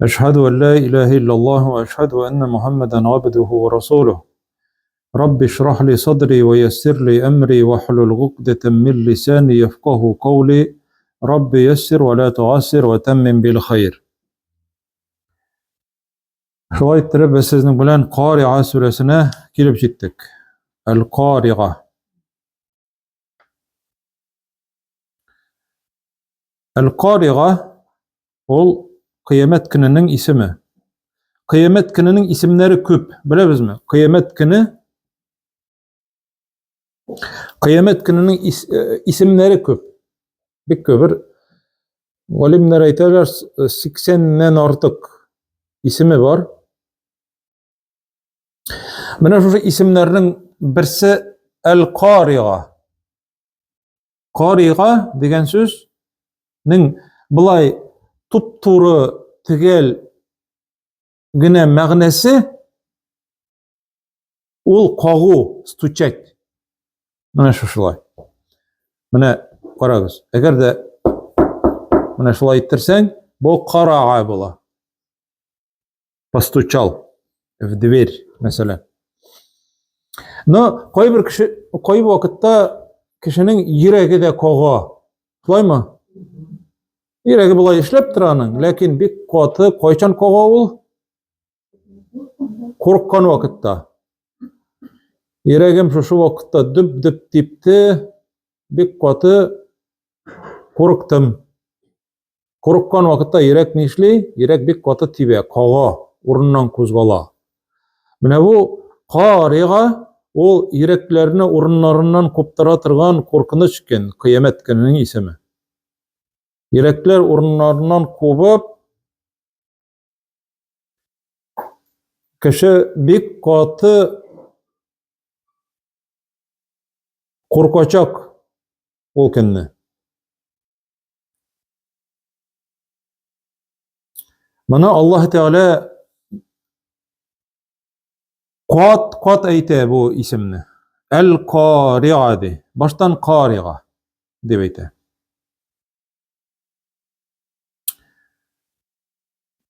أشهد أن لا إله إلا الله وأشهد أن محمدا عبده ورسوله. رب اشرح لي صدري ويسر لي أمري واحلل عقدة من لساني يفقه قولي. رب يسر ولا تعسر وتمم بالخير. Şulayt ve sizin bilen Qari'a suresine kelip jetdik. El-Qari'a. El-Qari'a ol kıyamet gününün ismi. Kıyamet gününün isimleri köp, bilebizmi? Kıyamet gününün isimleri köp. Bir köpür. Olimler aytarlar 80'den artık ismi var. Mana şu isimlerinin birisi El-Qari'a. Qari'a degan sözning bulay tup-turi tigel gine ma'nasi ol qog'u, stучать. Mana şulay. Mana qaragız. Agarda mana şulay ayttirsaň, bu qara'a bola. Постучал в дверь mesela. No, koy bir kişi, koy bir vakitte kişinin yüregi de koğa. Şulayma? Yüregi bulay işlep turanın. Lakin bir katı koyçan koğa ol. Korkkan vakitte. Yüregim şu vakitte düp dipti. Bir katı korktum. Korkkan vakitte yürek nişli? Yürek bir katı tibe, koğa. Urundan kozgala. Mine bu Qari'a ol yüreklerini urunlarından koptara turgan korkunç eken kıyamet gününün ismi. Yürekler urunlarından kopup kişi bir katı korkacak ol kendini. Mana Allah Teala Qat ayte bu isimni. El-Qari'a de. Baştan Qari'a deb ayte.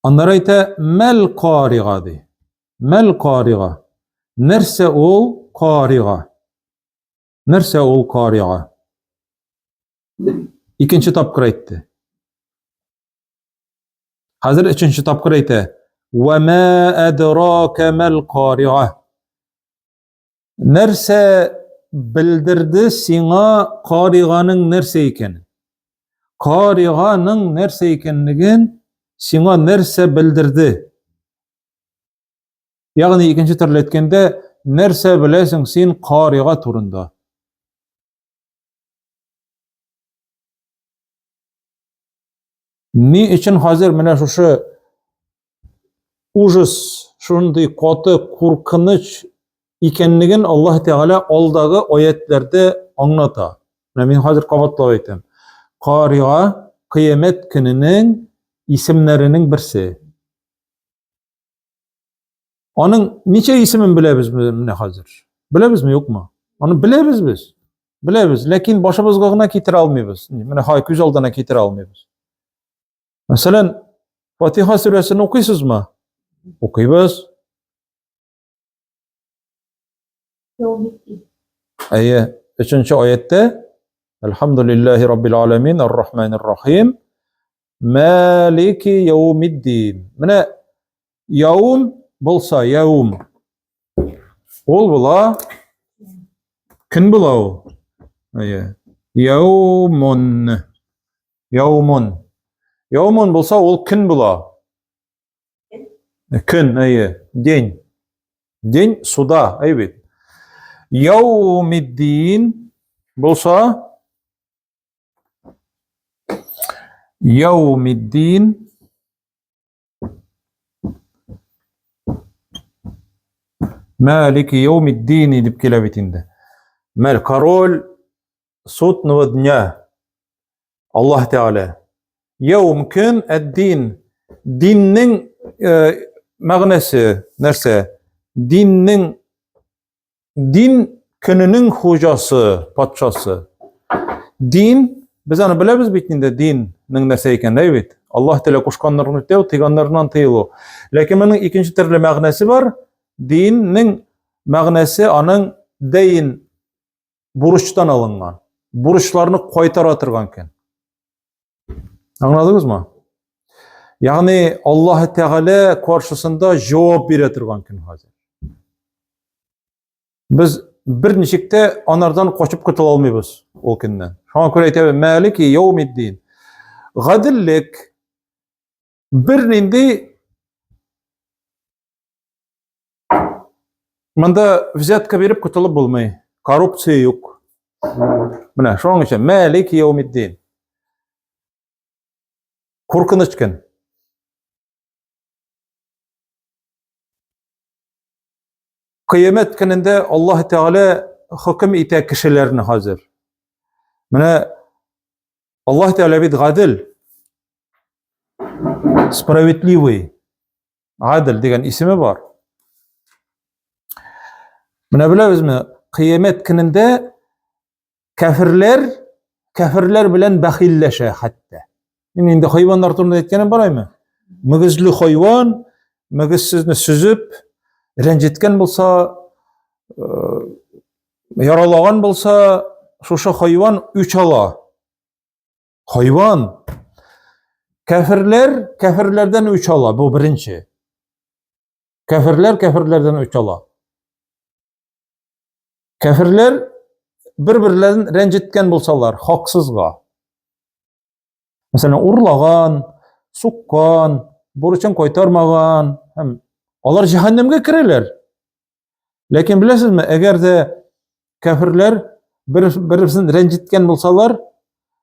Onlar ayte Mel Qari'a de. Mel Qari'a. Nerse ol Qari'a. Nerse ol Qari'a. İkinci tapkır aytdı. Hazır üçüncü tapkır ayte. وَمَا أَدْرَاكَ مَا الْقَارِعَةُ. Nerse bildirdi sana Qari'anın nerse ekeni. Qari'anın nerse ekenligin sana nerse bildirdi. Yani ikinci türlü etkende nerse bilesin sen Qari'a turunda. Ni için hazır mana şu ужас, şunday katı korkunç ekenligin Allah Teala aldığı ayetlerde anlata. Men hazır qavatlab aytam. Qari'a kıyamet gününün isimlerinin birisi. Onun nice ismin bilebizmi hazır? Bilebizmi yok mu? Onu bilebiz biz. Bilebiz. Lakin başımızga gına ketire almayız. Mana hay göz aldına ketire almayız. Mesela Fatiha suresini okuysuzmu? Okuyuz. Ayet 3. ayette Elhamdülillahi Rabbil Alamin Errahmanirrahim Maliki yevmiddin. Mana yevm bolsa yevm ol bola kun bola o. Ayet yevmun yevmun bolsa ol kun bola. Kun ayet din suda evet. Yevmiddin bolsa yevmiddin Maliki yevmiddin deb kelabet endi. Mal korol sudного dня Allah Teala. Yevm kun ad-din. Dinning ma'nasi nerse? Din gününün hocası, patşası. Din biz onu bilemiz bittiğinde dinin nerse eken evet. Allah Teala koşkanlarını öteu, tıyganlarından tıyılu. Lakin bunun ikinci türlü мәгънәсе var. Dinning мәгънәсе aның deyin buruştan alıngan. Buruşlarını koytara tırgan ken. Anladınız mı? Yani Allah Teala karşısında cevap bire tırgan ken hazır. Biz bir nişikte anardan koşup kıtıla almayız o günden. Şuna göre aytıyor Maliki yevmiddin. Gadillik bir nindi manda vizatka berip kıtılıp bulmay. Korrupsiya yok. Mana şoň üçin Maliki yevmiddin. Korkunçken. Kıyamet gününde Allah Teala hüküm ite kişilerini hazır. Mana Allah Teala bit gadil. Справедливый. Adil degan ismi var. Mana bilabizmi? Kıyamet gününde kafirler bilen bahilleşe hatta. Indi hayvanlar turunda aytganim baraymy? Migizli hayvan, migizsizni süzüp, renjitken bolsa, yaralagan bolsa, şoşa hayvan üç ala. Hayvan. Kafirlerden üç ala, bu birinci. Kafirlerden üç ala. Kafirler bir-birlerini renjitken bolsalar, haksızga. Mesela urlagan, sukkan, borçun koytarmagan, hem onlar cehennemge kireler. Lakin bilesizmi, eğer de kafirler birisini renjitken bolsalar,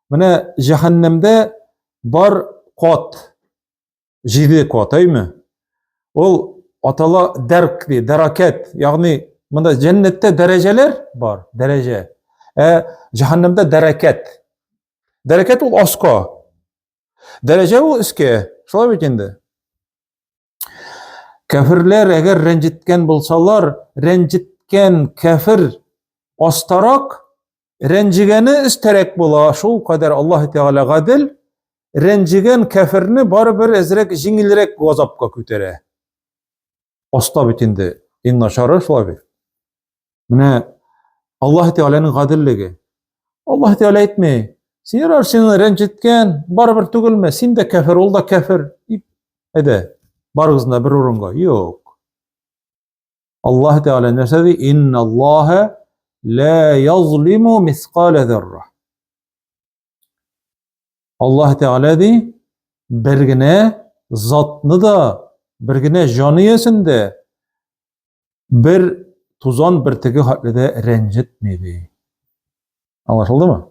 mana cehennemde bar kot, jidi kot, aymi? Ol atala derkli, deraket, yani bunda cennette dereceler var, derece. Cehennemde dereket. Dereket ol aska. Derece ol iske. Şolay bekende. Kafirler eğer renjitken bolsalar, renjitken kafir astarak, renjigeni isterek bola. Şol kadar Allah Teala gadil, renjigen kafirni baribir ezrek jingilrek gazapka kötere. Asta bitinde. En naşarı şolay. Mine Allah Teala'nın gadilligi. Allah Teala etme. Seni renjitken baribir tugilme. Sen de kafir, ol da kafir. Ede. Bargızında bir orunga. Yok. Allah Teala nesedi? İnna Allahe la yazlimu miskale zerre. Allah Teala di birgine zatını da birgine caniyesinde bir tuzan bir tigi hatlide rencitmedi. Anlaşıldı mı?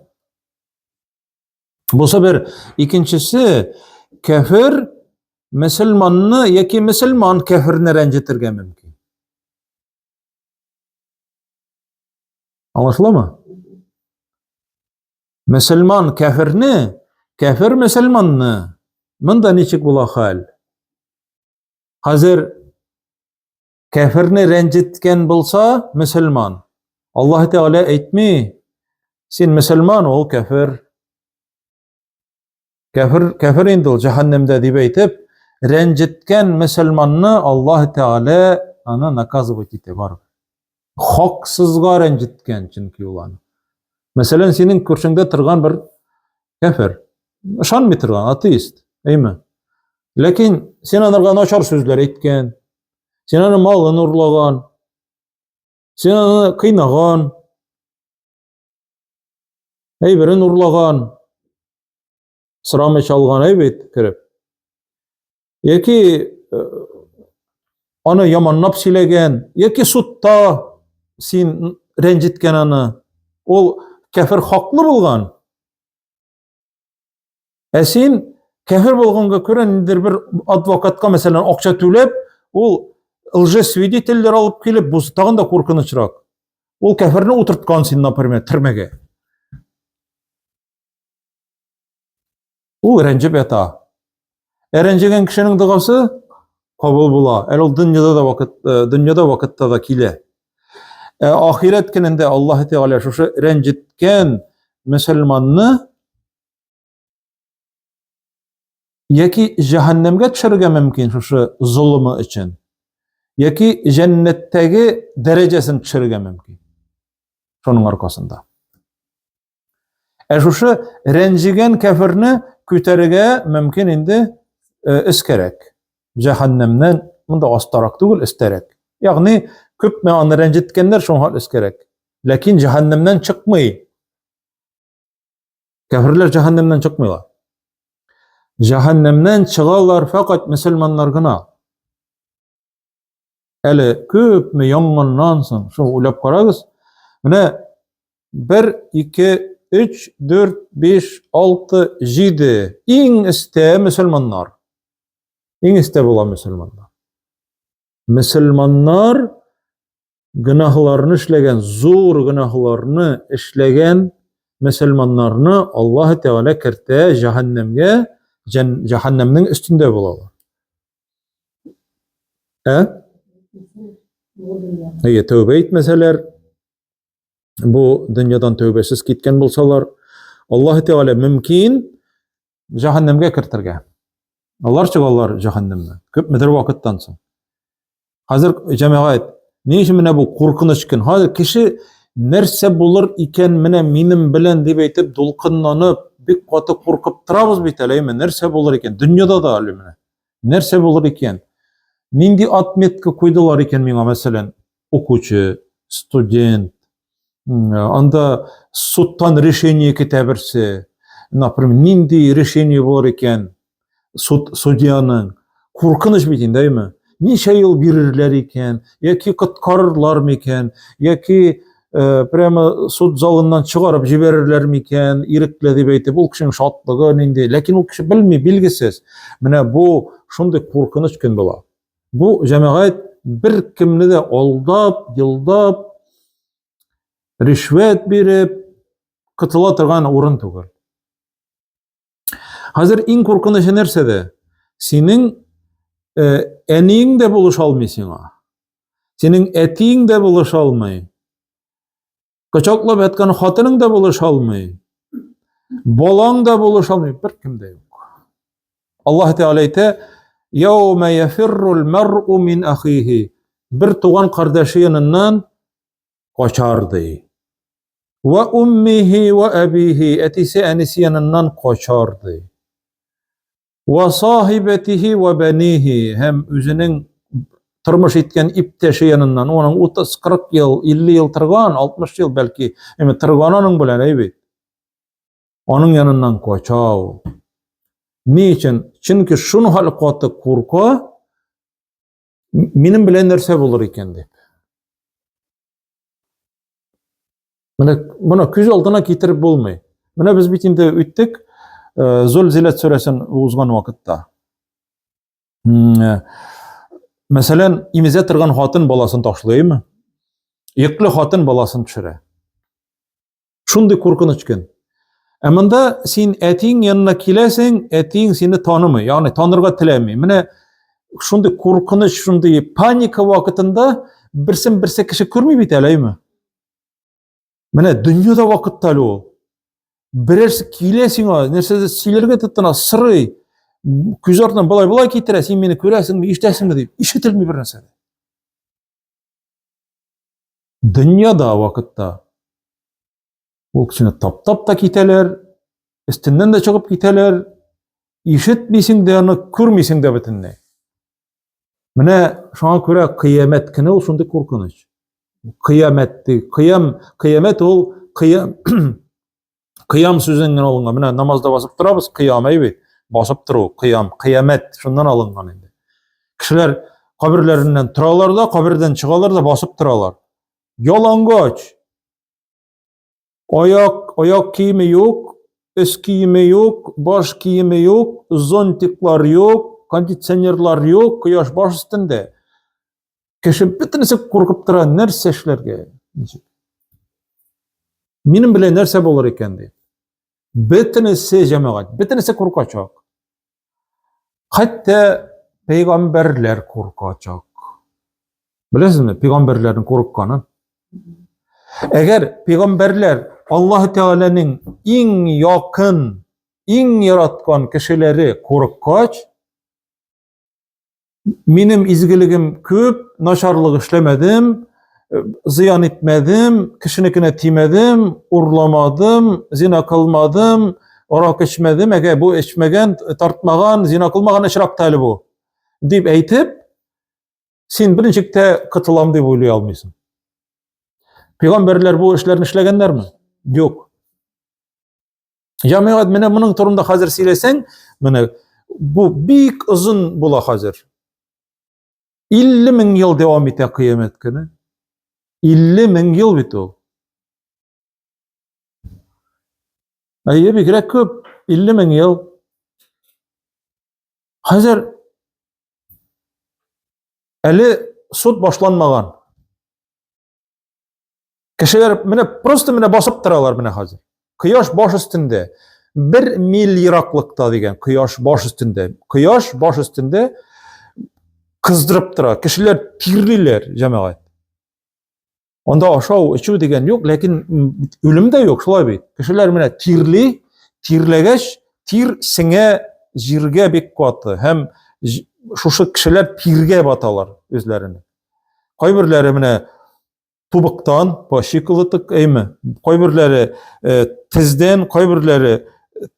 Bu sefer ikincisi kafir Müslümanını yeki Müslüman kafirini rencitirge mümkün. Anlaşıldı mı? Müslüman kafirini, kafir Müslümanını mında niçik bula hal? Hazır kafirini rencitken bulsa Müslüman. Allah Teala etmi. Sen Müslüman ol kafir. Kafir indil cehennemde diye aytip rencitken Müslümanını Allah Teala ana nakaz bitite var. Haksızga rencitken çünkü ulan. Mesela senin kurşunda turgan bir kafir. Şan mı turgan ateist, eymi? Lakin sen onlarga naçar sözler etken, sen onun malını urlagan, sen onu kıynagan, birin urlagan, sıramı çalgan eybet kirip. Yeki onu yamanlap silegen, yeki sutta sen rencitken onu, ol kafir haklı bulgan. Sen kafir bulganga göre nedir bir advokatka mesela akça төлep, ol lжесвидетельдер alıp kelip, bu tağın da korkunçrak. Ol kafirini oturtkan sen, например, türmege. Ol rencip yata. Rencigen kişinin dıgası kabul bula. Ol dünyada vakitta da kile. Ahiret gününde Allah Teala şu rencitken Müslümanını Yoki jahannamga tushirga mumkin şu zulmi için. Yoki jannatdagi darajasini tushirga mumkin. Şunun arkasında. Şuşu renjigen kafirni ko'targa mumkin endi is kerak. Jahannamdan bunda ostaroq tugul is kerak. Ya'ni ko'p meni renjitganlar şunga is kerak. Lakin jahannamdan chiqmay. Kafirlar jahannamdan chiqmaylar. Jahannamdan çıgarlar fakat musulmonlargina. Eli köp mü yangandan soň şu ulap karagız. Mine 1, 2, 3, 4, 5, 6, 7 iň iste musulmanlar. Iň iste bolan musulmanlar. Musulmanlar günahlarını işlegen, zor günahlarını işlegen musulmanlarını Allah Teala kirte jahannamga, jahannamning üstünde bolalar. Tövbe etmeseler, bu dünyadan tövbesiz gitken bolsalar, Allah Teala mümkin jahannamga kirtirge. Onlar çıgarlar jahannamdan. Köp müdür vakittan soň. Hazır cemaat, ne işin mine bu korkunuç iken? Hazır kişi nerse bulur iken mine minim bilen dip etip dulkınlanıp bir katı korkup turabız biteleymi? Nerse bulur iken? Dünyada da öyle mine. Nerse bulur iken? Nindi atmetke koydular iken mine meselen okuçu, student, anda suttan решение ketabirse, например, nindi решение bulur iken судьянın korkunuç bitin değil mi? Niçe yıl birirler iken, yoki kutkarırlar mı iken, yoki prema sud zalından çıgarıp jiberirler mi iken, irikle dip etip, ol kişinin şatlığı nindi. Lakin ol kişi bilmi, bilgisiz. Mine bu şunday korkunuç gün bola. Bu cemaat bir kimni de aldap, yıldap, rişvet berip, kıtıla turgan orun tugul. Hazır iň korkunuçy nersede? Senin eniň de buluşalmaýsyň. Senin etiň de buluşalmaý. Kaçaklap etken hatynyň da buluşalmaý. Bolaň da buluşalmaý, bir kimde ýok. Allah Teala aýtdy: "Yawma yafirrul mar'u min ahihi." Bir tugan kardeşi ýanyndan kaçardy. Wa ummihi wa abihi, etisi enisi ýanyndan kaçardy. Wa sahibetihi wa banihi, hem özüniň turmuş etken ipteşi ýanyndan, onuň 30-40 ýyl, 50 ýyl turgan, 60 ýyl belki, eme turgananyň bilen eýbit. Onuň ýanyndan kaçaw. Niçin? Çünki şunu halkaty korka menim bilen nerse bolur eken dep. Buna köz aldyna getirip bolmaý. Mine biz bitinde ütdik, Zulzilet suresini uguzgan wagtda. Meselen imize turgan hatyn balasyny taşlaýmy? Ýekli hatyn balasyny düşüre. Şunday korkunuç gün. Amanda sen etiň ýanyna kileseň, etiň seni tanymy, ýagny tanyrga tilämi. Mine şunday korkunuç, şunday panika wagtynda birsin birse kişi körmüy biteläými? Mine dünyada wagtda o. Birersi kileseň, nerse silerge tutana syry, küzardan balay kitire, sen meni köresiňmi, işdesiňmi diýip, işitilmi bir narsa. Dünyada wagtda o kişini tap da kiteler, üstünden de çıkıp kiteler, işitmeysin de onu körmeysin de bitinne. Mine şuna göre kıyamet kine ol şunday korkunuç. Kıyametdi, kıyamet ol, kıyam sözünden alıngan. Mine namazda basıp durabız, kıyam eýbit. Basıp duru, kıyamet şundan alıngan endi. Kişiler kabirlerinden turalar da, kabirden çıgalar da basıp duralar. Yalangach. Ayak kiyimi yok, üst kiyimi yok, baş kiyimi yok, zontiklar yok, kondisyonerlar yok, kıyaş baş üstünde. Kişi bitinisi korkup duran nerse işlerge. Menim bile nerse bolur eken deyip. Bitinisi cemaat, bitinisi korkacak. Hatta peygamberler korkacak. Bilesizmi peygamberlerin korkkanın? Eğer peygamberler Allah Teala'nın en yakın iň yaratgan kişileri korkkaç, minim izgiligim köp, naşarlyk işlemedim, ziyan etmedim, kişinikine timedim, urlamadım, zina kılmadım, orak içmedim, ege bu içmegen, tartmagan, zina kılmagan eşrak tali bu. Deyip eytip, sen birincikte kıtılam deyip oylay almysın. Peygamberler bu işlerini işlegenler mi? Yok. Jamiat mene muның turunda hazır silesen, mene bu bik uzun bula hazır. 50 000 yıl devam ete kıyamet günü. 50 000 yıl bit o. Ayye bir gerek köp. 50 000 yıl. Hazır eli sud başlanmagan. Kişiler mene prosto mene basıp tıralar mene hazır. Kıyaş baş üstünde. 1 mil yiraklıkta degen. Kıyaş baş üstünde. Kıyaş baş üstünde kızdırıp tıra. Kişiler tirliler cemaat. Onda aşağı içi degen yok, lakin ölüm de yok, şolay bit. Kişiler mene tirli, tirlegeç, tir sine jirge bek kuatı. Hem şuşu kişiler pirge batalar özlerini. Kaybirleri mene tubuktan, başıkılıtık eymi. Kaybirleri tizden, kaybirleri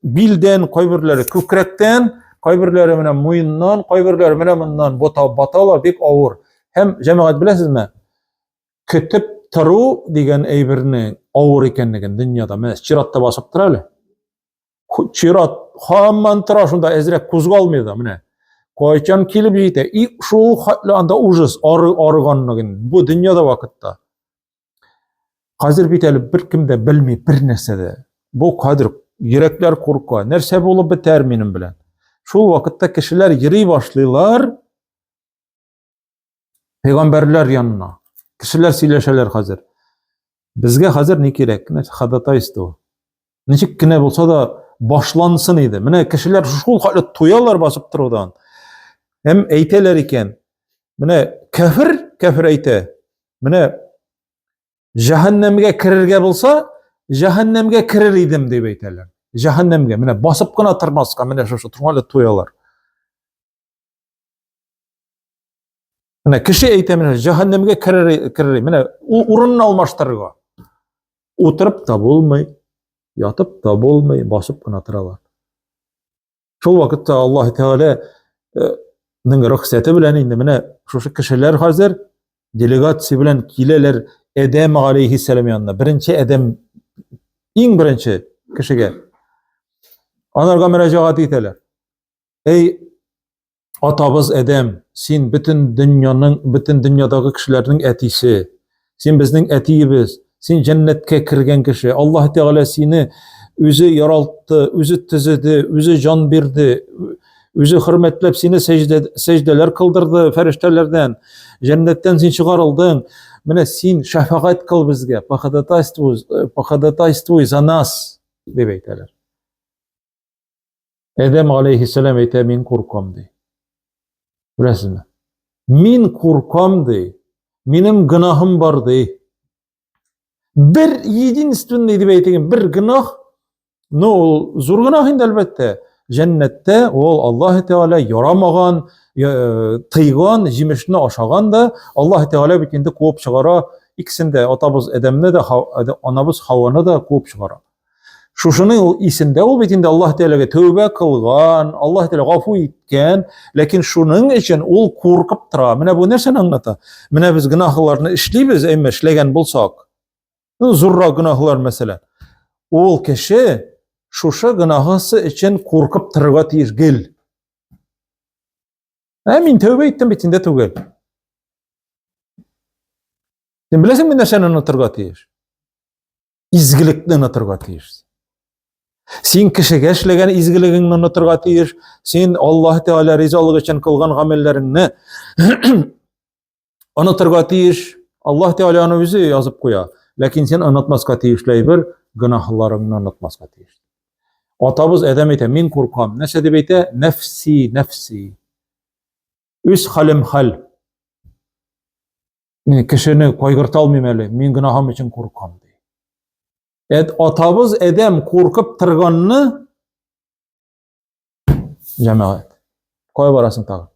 bilden, kaybirleri kükrekten, kaybirleri mene muyundan, kaybirleri mene bundan batalar bek ağır. Hem cemaat bilesiz mi? Kütüp taru degen eybirini ağır ekenligen dünyada mes çiratta basıp turalı. Çirat hamman tıra şunda ezrek kuzgalmaydı mene. Koyçan kilip jite şu hatlı anda ucuz arıganlıgın bu dünyada vakitta. Hazır biteli bir kimde bilmey bir nesede. Bu kadir yürekler korka. Nerse bolup biter menim bilen. Şu vakitta kişiler yeri başlılar peygamberler yanına. Kişiler sileşeler hazır. Bizge hazır ne kerek? Hadata istu. Neçik kine bolsa da başlansın idi. Mine kişiler şul halı toyalar basıp turudan. Hem eyteler iken. Mine kafir eyte. Mine cehennemge kirirge bolsa cehennemge kirir idim deyip eyteler. Cehennemge mine basıp kına tırmaska mine şu halı toyalar. Mine kişi eyte mine cehennemge kirir. Mine urunun almaştırga. Oturup da bolmay, yatıp da bolmay, basıp kına tıralar. Şol vakitte Allah Teala rıhsati bilen indi mine şu kişiler hazır delegatsiya bilen kileler Edem aleyhisselam yanına. Birinci Edem, in birinci kişige. Onlarga müracaat ettiler. Ey atabız Edem, sen bütün dünyadaki kişilerin etisi, sen bizning etiyibiz, sen cennetke kirgen kişi. Allah Teala seni özü yaralttı, özü tizidi, özü can berdi, özü hürmetlep seni secdeler kıldırdı feriştelerden, cennetten sen çıkarıldın. Mine sen şefaat kıl bizge, pakadata istuy za nas, deb eyteler. Edem aleyhisselam eyte min korkam dey. Bilesiz mi? Min korkam dey. Minim günahım var dey. Bir yedin üstünde deb eytegen bir günah, ne ol zor günah indi elbette. Cennette ol Allah Teala yaramagan, tıygan, jimişini aşagan da Allah Teala bitinde kovup çıkara. İkisinde atabız Edem'ne de anabız Havva'na da kovup çıkara. Şuşunun isinde ol bitinde Allah Teala'ga tövbe kılgan, Allah Teala gafu etken, lakin şunun için ol korkup tıra. Mine bu nerseni anlata? Mine biz günahlarını işleybiz, emme işlegen bulsak. Zurra günahlar mesela. Ol kişi şuşa günahısı için korkup tırga tiyir gel. Min tövbe ettim bitinde tövbe. Sen bilesin mi nerseni anlatırga tiyir? İzgilikten anlatırga tiyir. Sen kişiге işlegen izgiliginden anlatırga tiyir. Sen Allah Teala rizalık için kılgan amellerini anlatırga tiyir. Allah Teala'nın özü yazıp koya. Lakin sen anlatmaska tiyirley bir günahlarını anlatmaska tiyir. Atabız Edem eyte min korkam. Neşe deb eyte? Nefsi. Üs halim hal. Kişini koygırta almaymalı. Min günahım için korkam. Atabız Edem korkup tırganını Cemaat. Koy barasın tağın.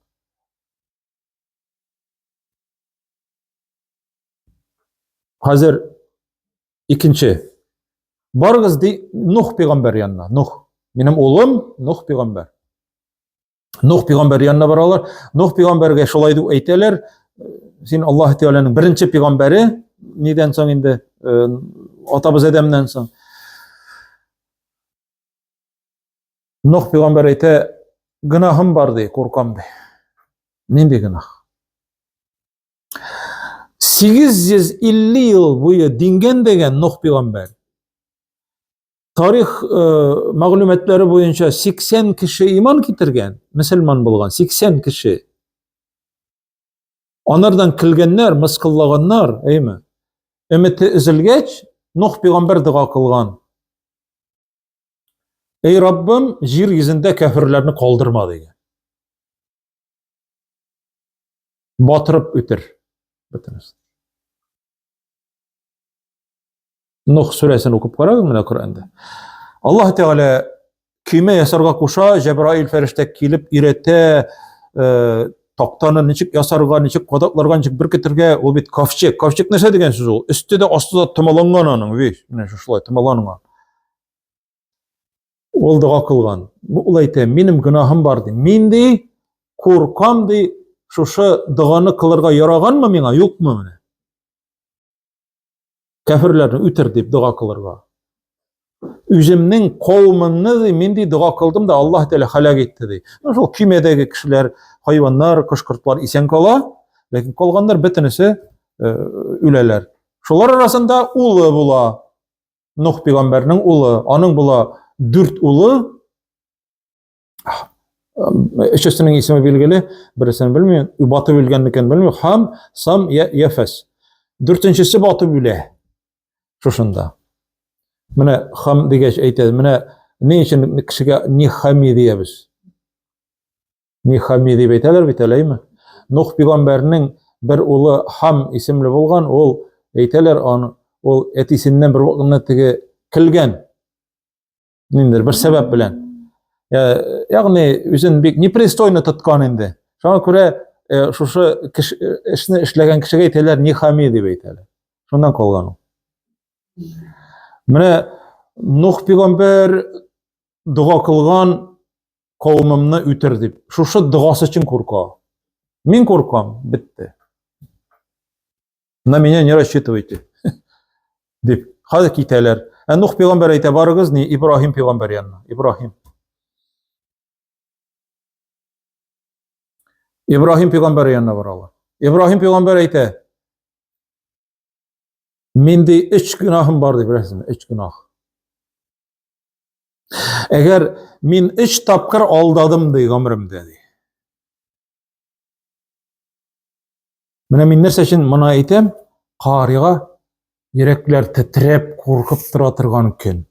Hazır ikinci. Bargız di Nuh peygamber yanına. Nuh. Benim oğlum Nuh peygamber. Nuh peygamber yanına baralar. Nuh peygamberge şolay dep ayteler. Sen Allah Teala'nın birinci peygamberi. Neden soň indi? Atabız Edemden soň. Nuh peygamber ayte, günahım bardy, korkamdy. Nende günah? 850 yıl boyu dingen degen Nuh peygamber. Tarih maglumatları boyunca 80 kişi iman getirgen, Müslüman bolgan 80 kişi. Onlardan kilgenler, mıskıllaganlar, eymi? Ümiti üzülgeç, Nuh peygamber dua kılgan. Ey Rabbim, jir yüzünde kafirlerini kaldırma degan. Batırıp ötür. Bitiniz. Nuh suresini okup karagın mı Kur'an'da? Allah Teala kime yasarga kuşa, Cebrail ferişte kilip irete, toktanı niçik yasarga, niçik kodaklarga, niçik bir ketirge, o bit kafçek. Kafçek nese degen söz o? Üstü de aslı da tımalangan anın, ne şuşulay tımalangan. Ol dua kılgan. Bu ayte, menim günahım bardı. Men de korkam de şuşa duanı kılırga yaragan mı mena, yok mu mene? Kafirlerini ötür deyip dua kılırga. Üzümnin kavmini de men de dua kıldım da Allah Teala halak etti de. Şol kümedegi kişiler, hayvanlar, kışkırtlar isen kala, lekin kalganlar bitinisi üleler. Şolar arasında ulu bula, Nuh peygamberinin ulu, anın bula 4 ulu. Üçüsünün ismi bilgili, birisini bilmiyorum. Batı bilgenliken bilmiyorum. Ham, Sam, Yefes. Dörtüncüsü Batı bile. Şuşunda. Mine Ham digeç eytedi. Mine ne için kişiye Nihami diyemiz? Nihami deyip eyteler biteler mi? Nuh peygamberinin bir ulu Ham isimli bolgan, ol eyteler onu, ol etisinden bir vakitinde tege kilgen. Nindir bir sebep bilen. Yani üzün bir nepristoynu tutkan indi. Şuna göre şuşu işini işlegen kişiye eyteler Nihami deyip eyteler. Şundan kalgan o. Mine Nuh peygamber dua kılgan kavmimni ötür deyip. Şuşu duası için korka. Men korkam, bitti. На меня не рассчитывайте. Deyip. Hadi kiteler. Nuh peygamber eyte barıgız ni İbrahim peygamber yanına. İbrahim peygamber yanına varalar. İbrahim peygamber eyte. Mende 3 günahım var deyip bilersiniz. 3 günah. Eğer men 3 tapkır aldadım deyip ömrümde deyip. Mine men nerse için mına eytem, qariga yürekler titrep, korkup tura turgan eken.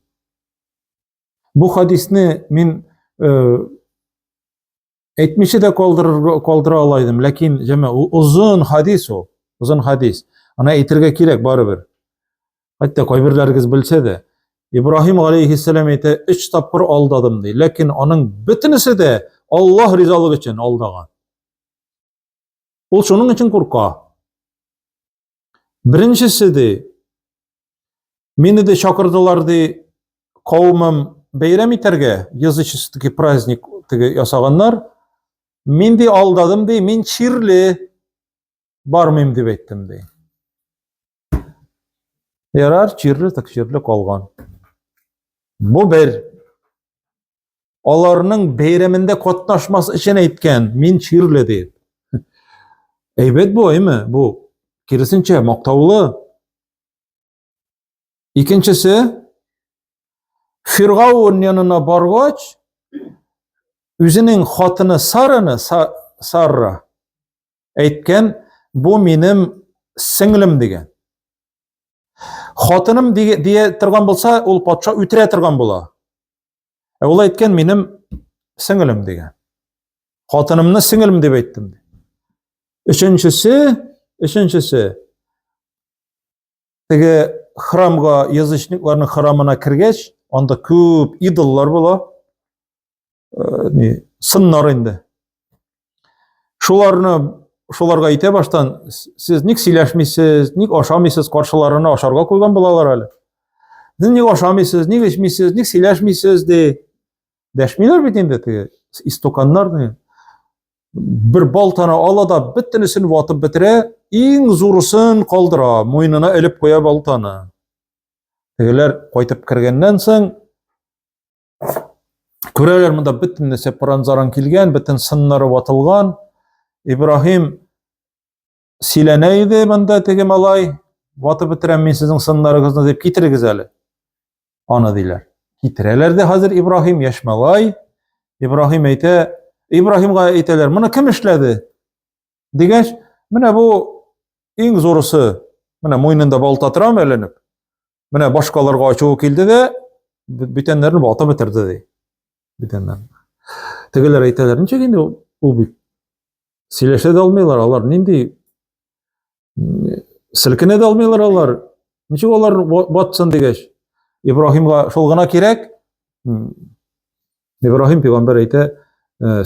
Bu hadisni men etmişi de koldıra alaydım. Lakin jeme uzun hadis o. Uzun hadis. Ana etirge kirek baribir. Hatta koybirlergiz bilse de İbrahim aleyhisselam ete 3 tapkır aldadım deyip. Lakin onun bitinisi de Allah rizalık için aldagan. Ol şunun için korka. Birincisi de meni de şakırdılar de kavmim beyram iterge yazıcısındaki praznik yasaganlar men de aldadım de men çirli barmayım dep ettim de. Yarar çirli tıkşirli kalgan. Bu bir onlarının beyramında katnaşması için etken men çirli deyip. Evet bu değil mi? Bu kirisince maktavlı. İkincisi Firavun yanına bargaç üzünün hatını Sarra etken bu menim singlim degen. Hatınım diye turgan bolsa ol patşa ütüre turgan bola. Ola etken menim singlim degen. Hatınımni singlim dep ettim. Üçüncüsü tege храмга yazıçlıklarının храмına kirgeç, onda köp idollar bola. сыннар инде. Шуларга әйтә баштан, сез ник сөйләшмисез, ник ашамыйсыз, каршыларына ашарга куйган булалар әле. Сез ник ашамыйсыз, ник эчмисез, ник сөйләшмисез ди. Дәшмиләр бит инде теге истуканнар. Bir балтаны ала да бөтенесен ватып бетерә, иң зурысын калдыра, муенына элеп куя балтаны. Тегеләр кайтып кергәннән соң күрәләр, монда бөтен нәрсә пыранзаран килгән, бөтен сыннары ватылган. Ибраһим сөйләнә иде монда теге малай, ватып бетерәм мин сезнең сыннарыгызны дип, китерегез әле. Аны диләр. Китерәләр дә хәзер Ибраһим яшь малай. Ибраһим әйтә, Ибраһимга әйтәләр, моны кем эшләде? Дигәч, менә бу иң зурысы, менә муенында балта тора мәленеп. Менә башкаларга ачуы килде дә, бүтәннәрне ватып бетерде ди. Бүтәннәрне. Тегеләр әйтәләр, ничек инде ул бит сөйләшә дә алмыйлар, алар нинди селкенә дә алмыйлар алар. Ничек алар батсын дигәч, Ибраһимга шул гына кирәк. Ибраһим пәйгамбәр әйтә,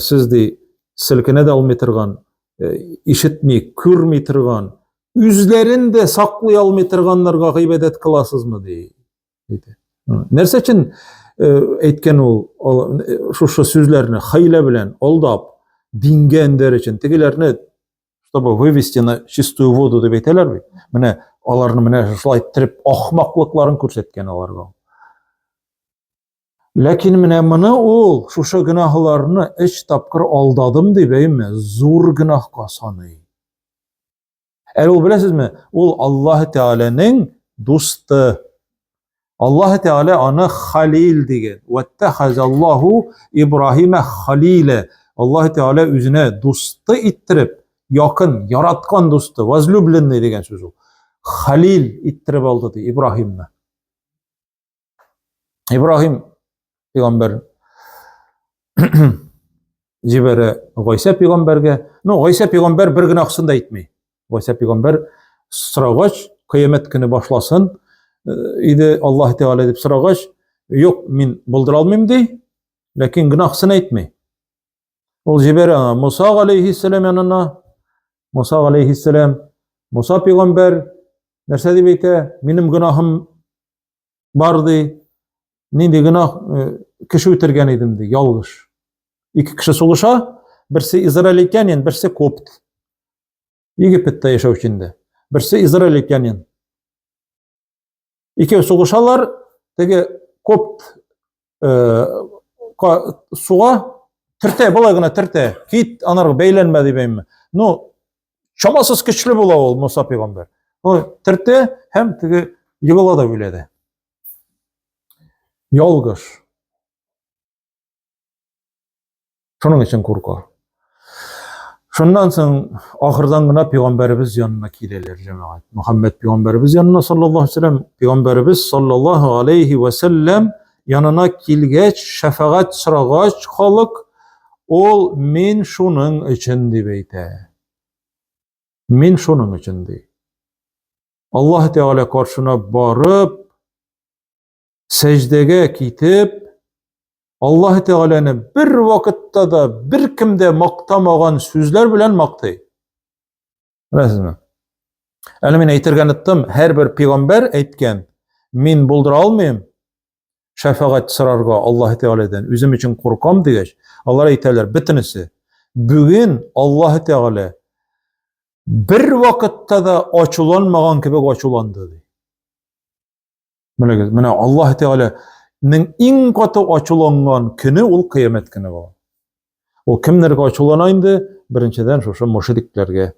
сез ди селкенә дә алмый торган, ишетми, күрми торган, үзләрен дә саклый алмый торганнарга гыйбадәт кыласызмы ди. Нәрсә өчен әйткән ул шушы сүзләрне хәйлә белән алдап дингә эндәр өчен, тегеләрне чтобы вывести на чистую воду дип әйтәләр бит. Менә аларны менә шулай иттереп ахмаклыкларын күрсәткән аларга. Ләкин менә моны ул шушы гынаһларны 3 тапкыр алдадым дип әйме, зур гынаһка саный. Әле ул беләсезме, ул Аллаһ Тәгаләнең дусты. Аллаһ Тәгалә аны Халил дигән. Ваттахазаллаху Ибраһима халила. Аллаһ Тәгалә үзенә дусты иттереп, якын, яраткан дусты, возлюбленный дигән сүз ул. Халил иттереп алды ди Ибраһимны. Ибраһим пәйгамбәр җибәрә Гайса пәйгамбәргә. Гайса пәйгамбәр бер гынаһсын да әйтми. Гайса пәйгамбәр сорагач, кыямәт көне башласын иде Аллаһ Тәгалә дип сорагач, юк, мин булдыра алмыйм ди, ләкин гынаһсын әйтми. Ул җибәрә Муса алейһиссалам янына. Муса алейһиссалам, Муса пәйгамбәр нәрсә дип әйтә? Минем гынаһым бар ди. Нинди гынаһ? Кеше үтергән идем ди, ялгыш. 2 кеше сугыша, берсе израильтянин, берсе копт. Египетта яшәүче инде. Берсе израильтянин. Икәү сугышалар, теге копт суга тиртә, былай гына тиртә. Кит, анарга бәйләнмә дип әйме. Чамасыз көчле була ул Муса пәйгамбәр. Тиртә һәм теге йыгыла да үләде. Ялгыш. Шуның өчен курка. Шуннан соң ахырдан гына пәйгамбәребез янына киләләр җәмәгать. Мөхәммәд пәйгамбәребез янына саллаллаһу алейһи ва саллям, пәйгамбәребез саллаллаһу алейһи ва саллям янына килгәч, шәфәгать сорагач халык, ул мин шуның өчен дип әйтә. Мин шуның өчен ди. Аллаһ Тәгалә каршына барып, сәҗдәгә китеп, Аллаһ Тәгаләне бер вакытта да бер кемдә мактамаган сүзләр белән мактый. Беләсезме? Әле мин әйтергә ниттем, һәрбер пәйгамбәр әйткән, мин булдыра алмыйм шәфәгать сорарга Аллаһ Тәгаләдән, үзем өчен куркам дигәч, алар әйтәләр бөтенесе. Бүген Аллаһ Тәгалә бер вакытта да ачуланмаган кебек ачуланды ди. Менә Аллаһ Тәгаләнең иң каты ачуланган көне ул кыямәт көне була. Ул кемнәргә ачулана инде? Беренчедән шушы мушрикләргә,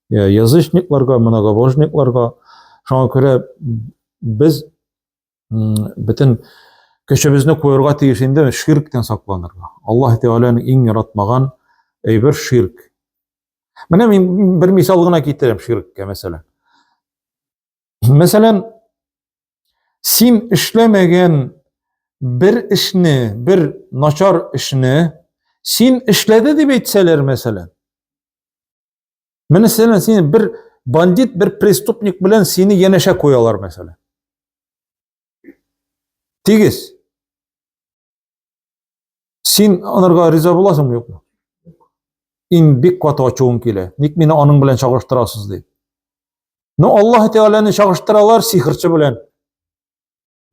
язычникларга, многобожникларга. Шуңа күрә без бөтен көчебезне куярга тиеш инде ширктән сакланырга. Аллаһ Тәгаләнең иң яратмаган әйбер ширк. Менә мин бер мисал гына китерәм ширккә мәсәлән. Мәсәлән, син эшләмәгән бер эшне, бер начар эшне син эшләде дип әйтсәләр мәсәлән. Мәсәлән, син бер бандит, бер преступник белән сине янәшә куялар мәсәлән. Тигез. Sen anarga riza bolasыңmı yokmu? In bek katı açığın kele. Nik meni onun bilen çağıştırasız deyip. No Allah Teala'nı çağıştıralar sihirçi bilen.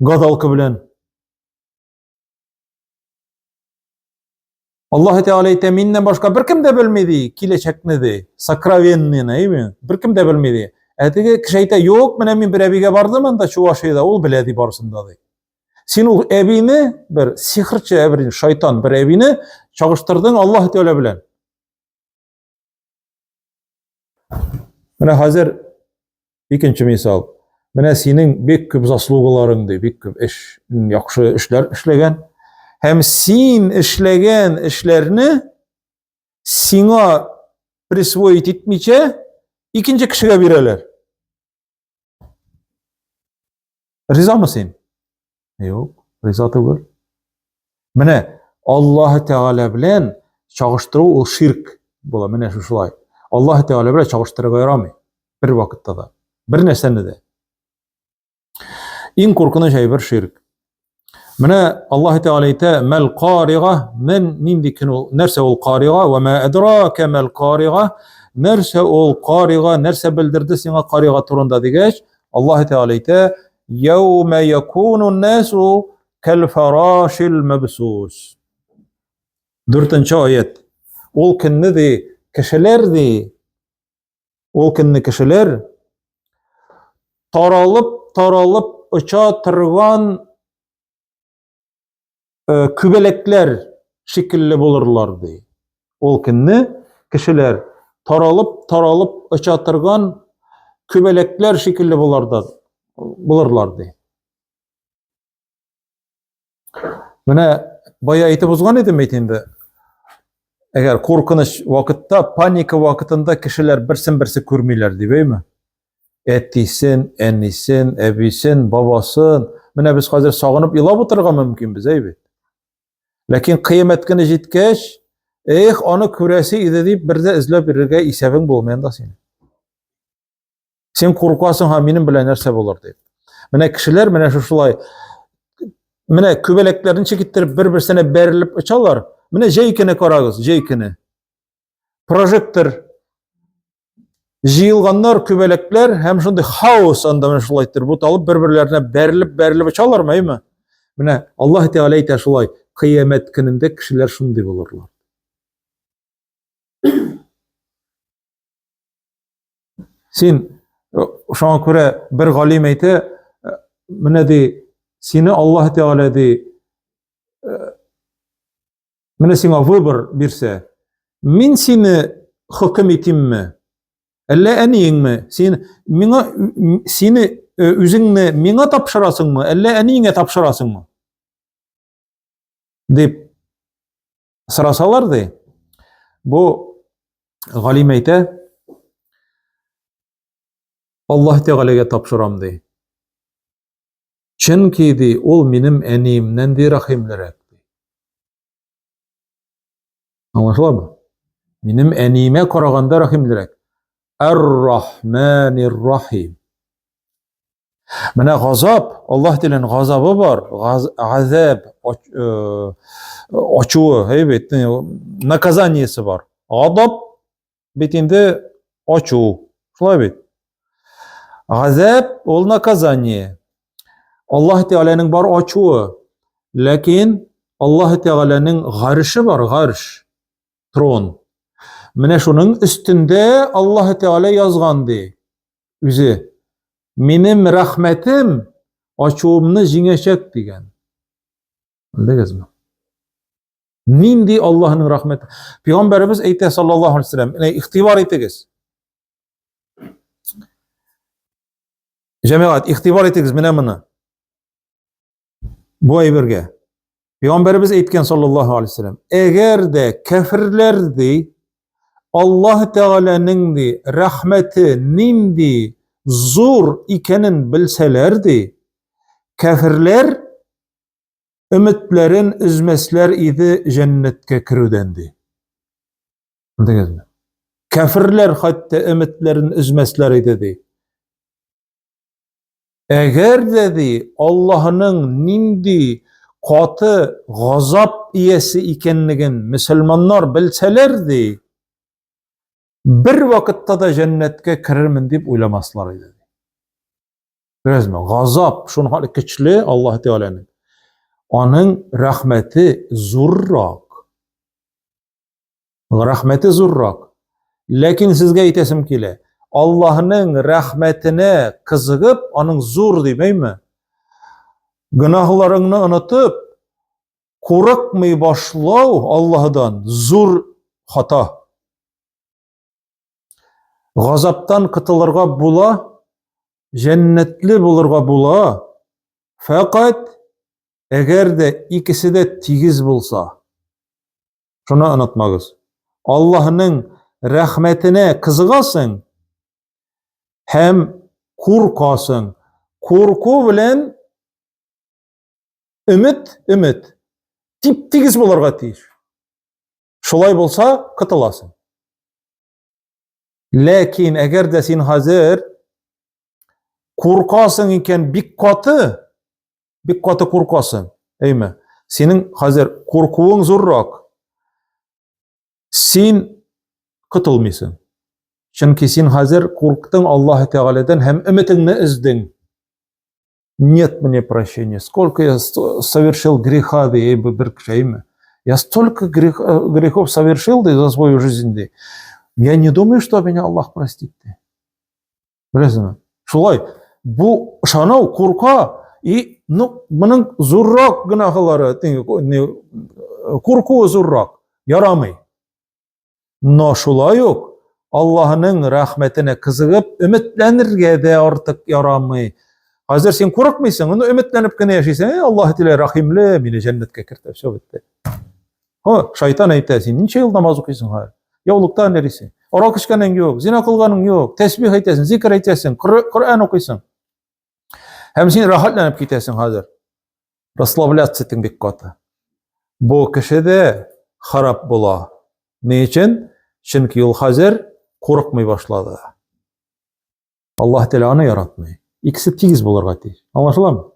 Gadalkı bilen. Allah Teala ite minden başka bir kim de bilmedi. Kileçekni de. Sakravennini, değil mi? Bir kim de bilmedi. Etigi kişi yok mene min bir ebige bardım da şu aşıyda ol biledi barsında de. Sen o ebini bir sihirçi ebini, şeytan bir ebini çağıştırdın Allah Teala bilen. Mene hazır ikinci misal. Mene senin bek köp zaslugalaryňdy, bek köp iş, ýakşy işler işlegen. Hem sen işlegen işlerini sana prisvoit etmiçe ikinci kişiye bireler. Riza mısın? Yok, riza değil. Mene Allah Teala bilen çağıştıruu ol şirk bola. Mene şuşulay. Allah Teala bilen çağıştırıga yaramy. Bir vakitda da. Bir neseni de. İn korkunç şey bir şirk. Mene Allah Teala ite mel qariga men nindikinu nerse ol qariga ve ma edrake mel qariga nerse ol qariga nerse bildirdi sana qariga turunda digeç Allah Teala ite yevme yekunun nasu kel ferashil mebsus. 4. ayet. Ol kinni de kişiler de ol kinni kişiler taralıp uça tırgan kübelekler şekilli bulurlardı. Ol kinni kişiler taralıp uça tırgan kübelekler şekilli bulurlardı. Mene baya aytip uzgan edim etinde. Eğer korkunç vakitta, panika vakitinde kişiler birsi körmeylerdi, değil mi? Ettisin, ennisin, ebisin, babasın. Mene biz hazır sağınıp ilap oturga mümkün değil mi? Lakin kıyamet günü jitkeş, onu küresi ide deyip bir de izlep birge isebin bolmayan da seni. Sen korkasın ha benim bilen nerse bolar deyip. Mene kişiler mene şuşulay mene kübeleklerini çekittirip bir-birsine berilip açarlar. Mene jeykini karagız, jeykini. Projektör jiyilganlar kübelekler hem şunday haos anda mene şulaytır. Bu alıp bir-birlerine berilip açarlar mı, mi? Mene Allah Teala ite şulay kıyamet gününde kişiler şunday bolurlar. Sen şuna göre bir galim ite mene de seni Allah Teala de mene sana wybor birse min seni hüküm etimmi? Elle eniňmi? Seni üzüňni miňe tapşyrasyňmy? Elle eniňe tapşyrasyňmy? Dep sorasalardy. Bu galim aýta Allah Teala'ga tapşyram dey. Çünki de ol menim enimden de rahimlerek. Anlaşıldı? Menim enime karaganda rahimlerek. Er-Rahmanir-Rahim. Mene gazap, Allah dilen gazabı var. Azab, açığı, evet, nakazanyesi var. Gazap bitinde açığı. Şulay bit. Gazap ol nakazanye. Allah Teala'nın var açığı. Lakin Allah Teala'nın garşı var, garş. Tron. Mene şunun üstünde Allah Teala yazgandı. Üzü. Menim rahmetim açığımını jiňeşek digen. Bilesizmi? Nindi Allah'ın rahmeti. Peygamberimiz eýte sallallahu aleyhi ve sellem, ihtibar etdigiz. Cemaat ihtibar etdigiz mene. Bu aýberge. Peygamberimiz eýtgen sallallahu aleyhi ve sellem, eger de kafirlerdi Allah Teala'nın rahmeti nindi zor ikenin bilselerdi, kafirler ümitlerin üzmesler idi cennetke kirüdendi. Bildinizmi? Kafirler hatta ümitlerin üzmesler idi. Eğer dedi Allah'ın nindi katı gazap iyesi ikenligin Müslümanlar bilselerdi, bir vakitte da cennetke kirermin dep oylamaslar edi. Görezmi? Gazap şunun hali kichli Allah Teala'nın. Onun rahmeti zurrak. Rahmeti zurrak. Lakin sizge aytesim kele. Allah'ın rahmetine kızıgıp onun zur demeymi? Günahlarını unutup korkmay başlaw Allah'dan zur hata. Gazaptan kıtılırga bula, cennetli bulurga bula. Fakat eğer de ikisi de tigiz bulsa, şunu unutmagız. Allah'ın rahmetine kızıgasın, hem korkasın. Korku bilen ümit tip-tigiz bulurga tiyiş. Şolay bolsa kıtılasın. Lakin eğer de sen hazır korkasın iken bik katı korkasın. Eymi? Senin hazır korkuğun zorrak. Sen kıtılmıyorsun. Çünkü sen hazır korktun Allah Teala'dan hem ümitini izdin. Нет мне прощения. Сколько я совершил греха, bir şey mi? Я столько грехов совершил за свою жизнь. Я не думаю, что меня Allah простит. Bilesizmi? Şolay. Bu şanav korka bunun zurrak günahları, korku zurrak yaramay. No şolay yok. Allah'ın rahmetine kızıgıp ümitlenirge de artık yaramay. Hazır sen korkmaysın, onu ümitlenip gene yaşaysan, Allah Teala rahimli, beni cennetke kirtip şo bitti. Ha, şeytan aytası, niçe yıl namaz okuyorsun hayır? Yavluktan neresi? Orak içkenin yok, zina kılganın yok, tesbih aytasın, zikir aytasın, Kur'an okuyorsun. Hem sen rahatlanıp gidesin hazır. Расслабляться bir katı. Bu kişi de harap bula. Ne için? Çünkü yol hazır korkmay başladı. Allah Teala onu yaratmay. İkisi tigiz bularga tiyiş. Anlaşılar mı?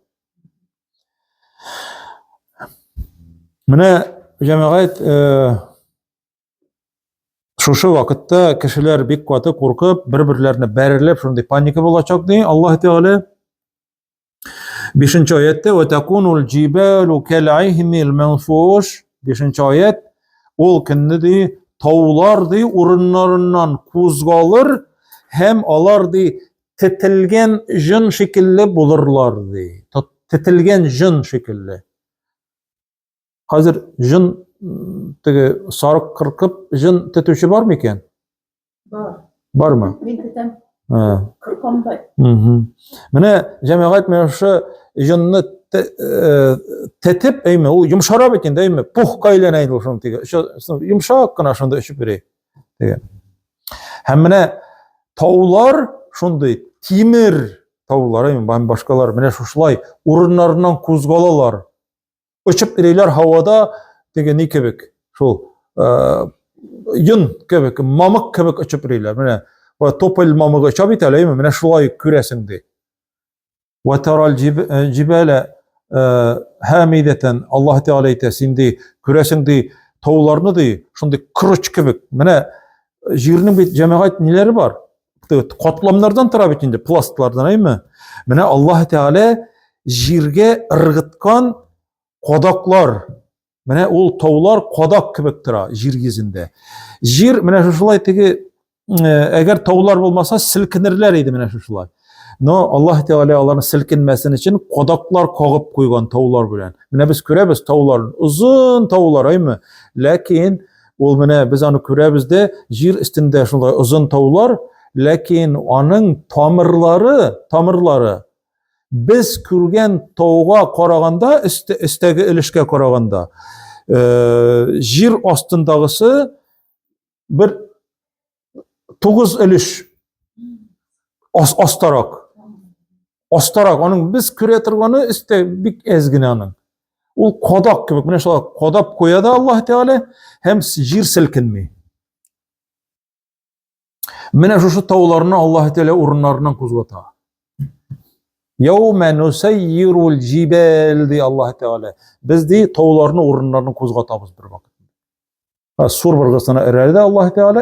Mine cemaat şu vakitte kişiler bir katı korkup birbirlerine berilip şunday panika bulacak diye Allah Teala 5. ayette ve tekunul cibalu kel'ihmil menfuş 5. ayet ol kinni tavlar di urunlarından kuzgalır hem alar di tetilgen jın şekilli bulurlar di. Tetilgen jın şekilli. Hazır jın sarık kırkıp jın tetüşü var mı iken? Var. Var mı? Ben tetem Ha. kırkamday. Mine cemaat men şu jınны tetip eymi o yumşarap eкен değil mi? Puh kaylanaydı o şunu tege. Şu yumşak gına şunda öşüp biri. Tege. Hem mine tavlar şunday timir tavlar eymi ben başkalar mine şuşlay urunlarından kuzgalalar. Öçüp bireyler havada tege ne kebek? Şol yın kebek, mamık kebek öçüp bireyler. Mine ve topel mamığı çabit aleymi mine şolay küresindi. Ve teral cibale hamideten Allah Teala aytasindi küresindi tavlarını di şunday kırıç kebek. Mine jirinin bir cemaat neleri var? Katlamlardan taraf içinde plastlardan aymi? Mine Allah Teala jirge ırgıtkan kodaklar. Mine ol tavlar kodak kebek tıra jir yüzünde. Jir mine şuşulay teki eğer tavlar olmasa silkinirler idi mine şuşulay. No Allah Teala onların silkinmesinin için kodaklar koğup koygan tavlar bilen. Mine biz körebiz tavların uzun tavlar aymi? Lakin ol mine biz onu körebiz de jir üstünde şunday uzun tavlar. Lakin onun tamirları biz kürgen tavga qaraganda istegi ilişke qaraganda jir ostundagısı bir 9 iliş ostarak onun biz küre turganı iste bik ezgine onun. O kodak gibi mine şolay kodap koyada Allah Teala hem jir silkinmi. Mine şu tavlarını Allah Teala urunlarından kuzgata. Yevme nusayyirul cibel diye Allah Teala. Biz de tağlarını orunlarını kozgatabız bir vakit. Sur bölgesine ererde Allah Teala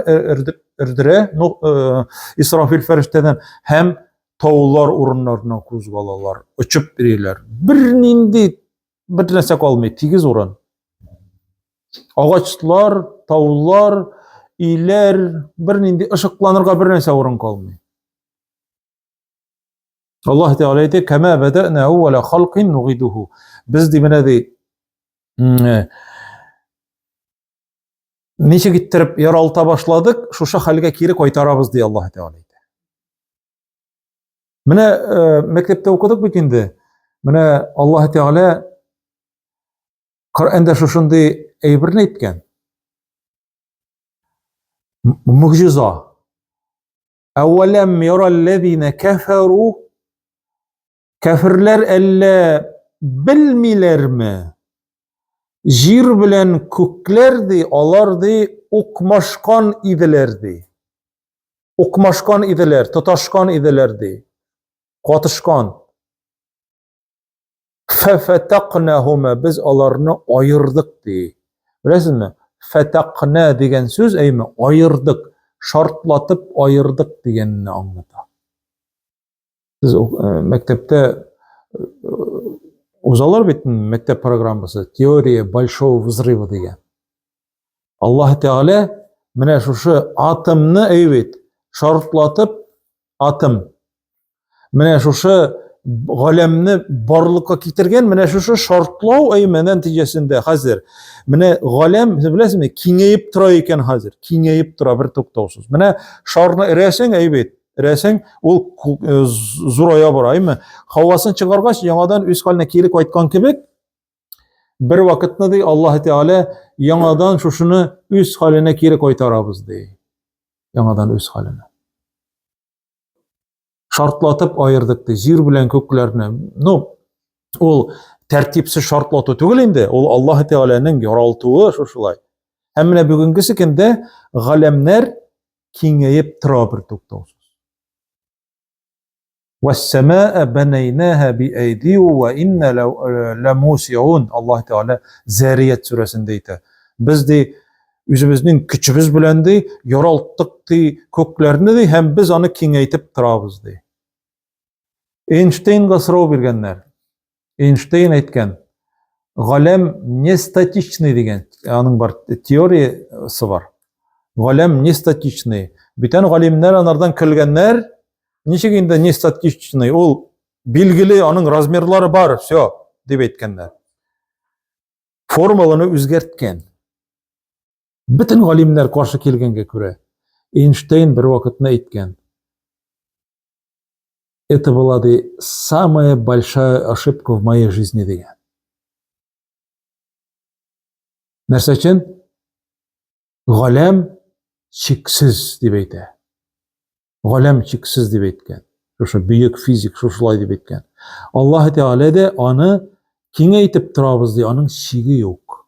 erdire İsrafil ferişteden hem tağlar orunlarına kozgalalar, uçup biriler. Bir nindi bir nesek olmayı, tigiz oran. Ağaçlar, tağlar, iler, bir nindi ışıklanırga bir nese orun kalmıyor. Allah Teala ayeti kema beda'na evvela halqin nugiduhu. Biz dimine de neçe gittirip yaralta başladık, şuşa halga kiri koytarabız diye Allah Teala ayeti. Mine mektepte okuduk bükündü. Mine Allah Teala Kur'an'da şuşundu eybirini etken. Muciza. Evvelem yarallezine keferu. Kafirler elle bilmiler mi? Jir bilen köklerdi, alardı, okmaşkan idilerdi. Okmaşkan idiler, tutaşkan idilerdi. Katışkan. Fefetaknahuma, biz alarını ayırdık diye. Bilesiniz mi? Fetakna degen söz eymi? Ayırdık. Şartlatıp ayırdık degenini anlatır. Siz mektepte uzalar bitin mektep programması teoriya большого взрыва degan. Allah Teala mine şu atomni evet şartlatıp atom. Mine şu galemni barlıkka kitirgen mine şu şartlav eymen neticesinde hazır. Mine galem bilesizmi kengeyip tura eken hazır. Kengeyip tura bir toktavsız. Mine şarını eresen evet. Resen ol zuraya barayım. Havasını çıkargaç yanadan üst haline kiri koytkan kibek bir vakitne de Allah Teala yanadan şuşunu üst haline kiri koytarabız diye. Yanadan üst haline. Şartlatıp ayırdık diye. Jir bilen köklerine. No. Ol tertipsiz şartlatı tügül indi. Ol Allah Teala'nın yaraltığı şuşulay. Hemine bugünküsü kinde galemler kengeyip tıra bir toktavsız. وَالسَّمَاءَ بَنَيْنَاهَا بِأَيْدِي وَإِنَّا لَمُوسِعُونَ Allah Teala Zariyat suresindeydi. Biz de özümüzün küçübüz bilen de yaralttık de köklerini de hem biz onu kengeytip turabız de. Einstein gasrov bergenler. Einstein aytgan galem ne statichniy degan. Onun bir teoriyasi var. Galem ne statichniy. Bütün galimler onlardan külgenler Nişiginde ne statistичный, ol bilgili onun razmerleri var, все deb aytganlar. Formalını özgertken. Bütün galimler qarşı kelgenge göre Einstein bir vaqtda aytgan. Это была самая большая ошибка в моей жизни degan. Нәрсе için? Galam cheksiz deb aytadi. Galem cheksiz deb aytgan. Şu büyük fizik şuşulay deb aytgan. Allah Teala da onu kengeytip turabız diye onun chegi yok.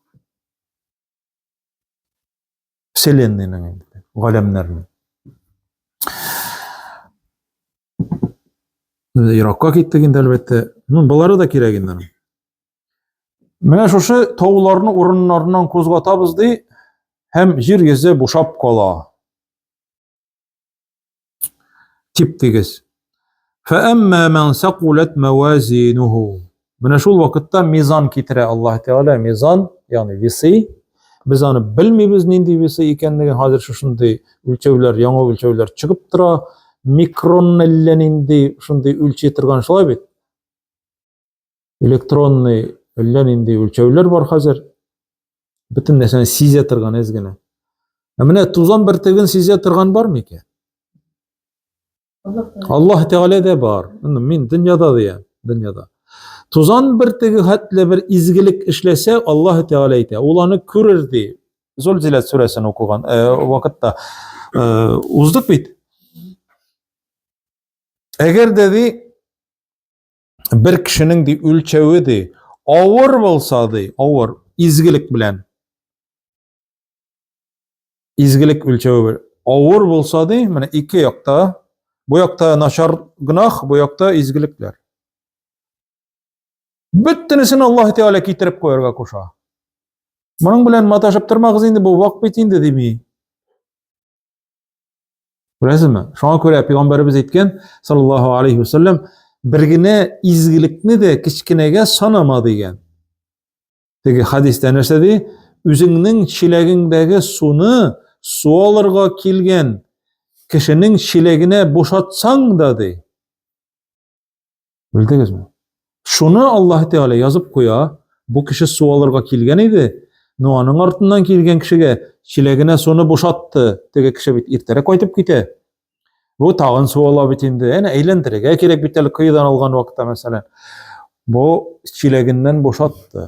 Вселенныйның galemlerinin. Irakka kettik endi albatta. Buları da kerak endi. Mine şu tağlarını orunlarından kozgatabız diye hem jir geze boşap kala. Tip tegiz. فَأَمَّا مَنْ سَقُلَتْ مَوَازِينُهُ Buna şu vakitte mizan kitire Allah Teala mizan yani visi. Biz onu bilmeybiz nindi visi ekenliğin hazır şunday ölçevler, yanı ölçevler çıkıp tura mikron ellenindi şunday ölçetirgan şolay bit. Elektronny ellenindi ölçevler var hazır. Bütün nesini sizetirgan ezgine. Mine tuzan bir tegin sizetirgan var mı ki? Allah Teala da var. Min dünyada diye, dünyada. Tuzan bir tegi hatle bir izgilik işlese Allah Teala ite. Olanı körürdi. Zulzilet suresini okugan vakitte uzduk bit. Eğer dedi bir kişinin de ölçevi de ağır bolsa de ağır izgilik bilen izgilik ölçevi ağır bolsa de mana iki yakta bu yakta naşar günah, bu yakta izgilikler. Büttinisini Allah Teala kitirip koyarga koşa. Bunun bilen mataşıp durmağız indi, bu vakt bitindi demi. Bilasizmi? Şoňa görä Peýgamberimiz etken sallallahu aleyhi ve sellem birgine izgilikni de kiçkinege sanama diýen. Tegi hadiste näsedi? Üzüňniň çilegindägi suny su alyrga kilgen kişinin çilegine boşatsaň da di. Bildingizmi? Şunu Allah Teala yazıp koya, bu kişi su alırga kilgen idi. Nuanyň artyndan kilgen kişige çilegine suny boşatdy. Tege kişi bit irtere koýup gite. Bu tagyn su ala bitindi. Ene eýlendirige kerek biteli kıyıdan algan wagtda meselem. Bu çileginden boşatdy.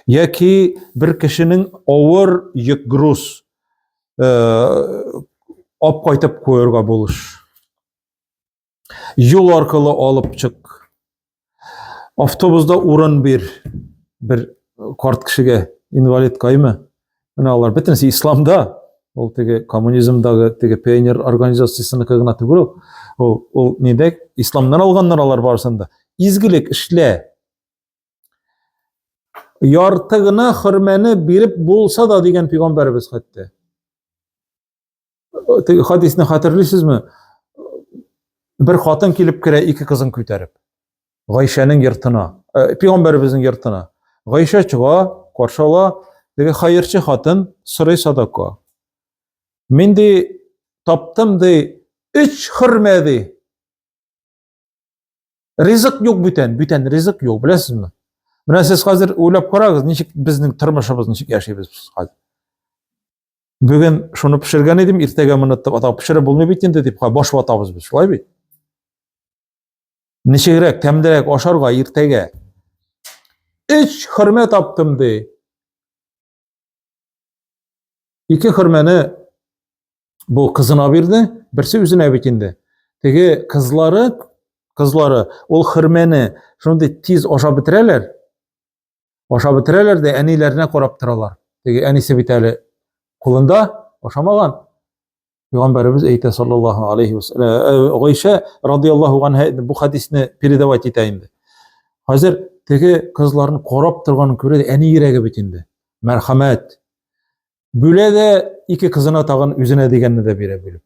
Yaki bir kişinin awar yük gruz op koýup koýarga boluş. Yol arkaly alıp çık. Avtobusda urun bir kart kişige invalid kaymy. Mene alar bitinisi İslamda. Ol tege kommunizmdagy tege peýnir organizasiýasyny kygna tugul. Ol nedek İslamdan alganlar alar barsında. İzgilik işle. Yartygyna hyrmeni berip bolsa da digen Peýgamberimiz hatda. Tege hadisini hatırlysızmı? Bir hatyn kelip kire iki kızın küterip. Gayşe'nin yırtına, Peygamberimizin yırtına. Gayşe çığa, karşıla, dege hayırçı hatın sıray sadaka. Men de taptım de üç hürmedi. Rizq yok büten rizq yok, bilasizmi? Mene siz hazır oýlap garaňyz, niçik bizning turmuşymyz, niçik ýaşaýbys biz hazır. Bugün şunu pişirgen edim, irtege mınıttap ata pişirip bolmay bitindi dep boş watabız biz, şolay bi? Nişegrek, temdirek, oşarga, irtege. Üç hürme taptım de. İki hürmeni bu kızına birdi, birisi üzüne bitindi. Tege kızları ol hürmeni şunu tiz oşa bitireler. Oşa bitireler de enilerine korap tıralar. Tege enisi biteli kulunda oşamagan. Peygamberimiz eýte sallallahu aleyhi ve sellem. Gayşe radıyallahu anha bu hadisini piridewat etýärdi. Hazır tege kızlaryny korap turganyny göredi, eni ýirege bitindi. Merhamet. Büle de iki kızına tagın üzüne digenini de bire bilip.